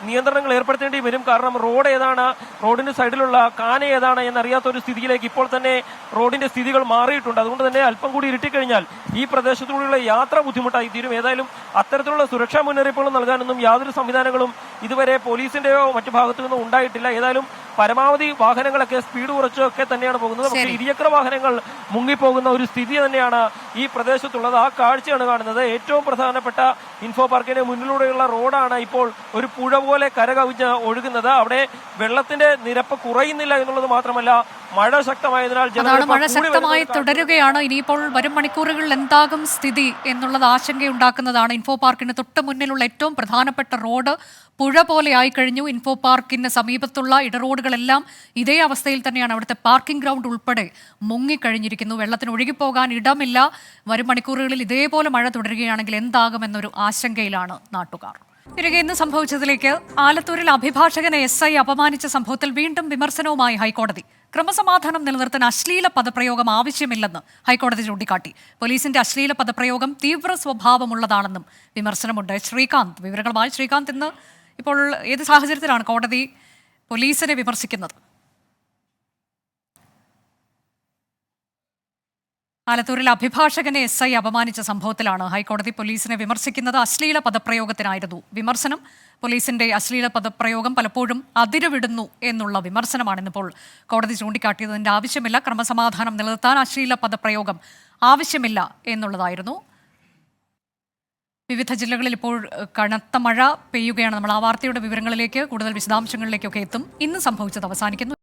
നിയന്ത്രണങ്ങൾ ഏർപ്പെടുത്തേണ്ടി വരും. കാരണം റോഡ് ഏതാണ്, റോഡിന്റെ സൈഡിലുള്ള കാന ഏതാണ് എന്നറിയാത്ത ഒരു സ്ഥിതിയിലേക്ക് ഇപ്പോൾ തന്നെ റോഡിന്റെ സ്ഥിതികൾ മാറിയിട്ടുണ്ട്. അതുകൊണ്ട് തന്നെ അല്പം കൂടി ഇരുട്ടിക്കഴിഞ്ഞാൽ ഈ പ്രദേശത്തുകൂടിയുള്ള യാത്ര ബുദ്ധിമുട്ടായി തീരും. ഏതായാലും അത്തരത്തിലുള്ള സുരക്ഷാ മുന്നറിയിപ്പുകൾ നൽകാനൊന്നും യാതൊരു സംവിധാനങ്ങളും ഇതുവരെ പോലീസിന്റെയോ മറ്റു ഭാഗത്തു നിന്നോ ഉണ്ടായിട്ടില്ല. ഏതായാലും പരമാവധി വാഹനങ്ങളൊക്കെ സ്പീഡ് കുറച്ചൊക്കെ തന്നെയാണ് പോകുന്നത്. പക്ഷേ ഇരുചക്ര വാഹനങ്ങൾ മുങ്ങിപ്പോകുന്ന ഒരു സ്ഥിതി തന്നെയാണ് ഈ പ്രദേശത്തുള്ളത്. ആ കാഴ്ചയാണ് കാണുന്നത്. ഏറ്റവും പ്രധാനപ്പെട്ട ഇൻഫോ പാർക്കിന്റെ മുന്നിലൂടെയുള്ള റോഡാണ് ഇപ്പോൾ ഒരു പുഴ പോലെ കരകവിഞ്ഞ് ഒഴുകുന്നത്. അവിടെ വെള്ളത്തിന്റെ നിരപ്പ് കുറയുന്നില്ല എന്നുള്ളത് മാത്രമല്ല, മഴ ശക്തമായതിനാൽ മഴ ശക്തമായി തുടരുകയാണ്. ഇനിയിപ്പോൾ വരും മണിക്കൂറുകളിൽ എന്താകും സ്ഥിതി എന്നുള്ളത് ആശങ്കയുണ്ടാക്കുന്നതാണ്. ഇൻഫോ പാർക്കിന് തൊട്ട് മുന്നിലുള്ള ഏറ്റവും പ്രധാനപ്പെട്ട റോഡ് പുഴ പോലെ ആയിക്കഴിഞ്ഞു. ഇൻഫോ പാർക്കിന് സമീപത്തുള്ള ഇടറോഡുകളെല്ലാം ഇതേ അവസ്ഥയിൽ തന്നെയാണ്. അവിടുത്തെ പാർക്കിംഗ് ഗ്രൗണ്ട് ഉൾപ്പെടെ മുങ്ങിക്കഴിഞ്ഞിരിക്കുന്നു. വെള്ളത്തിന് ഒഴുകിപ്പോകാൻ ഇടമില്ല. വരും മണിക്കൂറുകളിൽ ഇതേപോലെ മഴ തുടരുകയാണെങ്കിൽ എന്താകുമെന്നൊരു ആശങ്കയിലാണ് നാട്ടുകാർ. തിരികെ ഇന്ന് സംഭവിച്ചതിലേക്ക്. ആലത്തൂരിൽ അഭിഭാഷകനെ SI അപമാനിച്ച സംഭവത്തിൽ വീണ്ടും വിമർശനവുമായി ഹൈക്കോടതി. ക്രമസമാധാനം നിലനിർത്താൻ അശ്ലീല പദപ്രയോഗം ആവശ്യമില്ലെന്ന് ഹൈക്കോടതി ചൂണ്ടിക്കാട്ടി. പോലീസിന്റെ അശ്ലീല പദപ്രയോഗം തീവ്ര സ്വഭാവമുള്ളതാണെന്നും വിമർശനമുണ്ട്. ശ്രീകാന്ത് വിവരങ്ങളുമായി. ശ്രീകാന്ത്, ഇന്ന് ഇപ്പോൾ ഏത് സാഹചര്യത്തിലാണ് കോടതി പോലീസിനെ വിമർശിക്കുന്നത്? ആലത്തൂരിൽ അഭിഭാഷകനെ SI അപമാനിച്ച സംഭവത്തിലാണ് ഹൈക്കോടതി പോലീസിനെ വിമർശിക്കുന്നത്. അശ്ലീല പദപ്രയോഗത്തിനായിരുന്നു വിമർശനം. പോലീസിന്റെ അശ്ലീല പദപ്രയോഗം പലപ്പോഴും അതിരുവിടുന്നു എന്നുള്ള വിമർശനമാണ് ഇന്നിപ്പോൾ കോടതി ചൂണ്ടിക്കാട്ടിയതിന്റെ ആവശ്യമില്ല, ക്രമസമാധാനം നിലനിർത്താൻ അശ്ലീല പദപ്രയോഗം ആവശ്യമില്ല എന്നുള്ളതായിരുന്നു. വിവിധ ജില്ലകളിൽ ഇപ്പോൾ കനത്ത മഴ പെയ്യുകയാണ്. നമ്മൾ ആ വാർത്തയുടെ വിവരങ്ങളിലേക്ക്, കൂടുതൽ വിശദാംശങ്ങളിലേക്കൊക്കെ എത്തും. ഇന്ന് സംഭവിച്ചത് അവസാനിക്കുന്നു.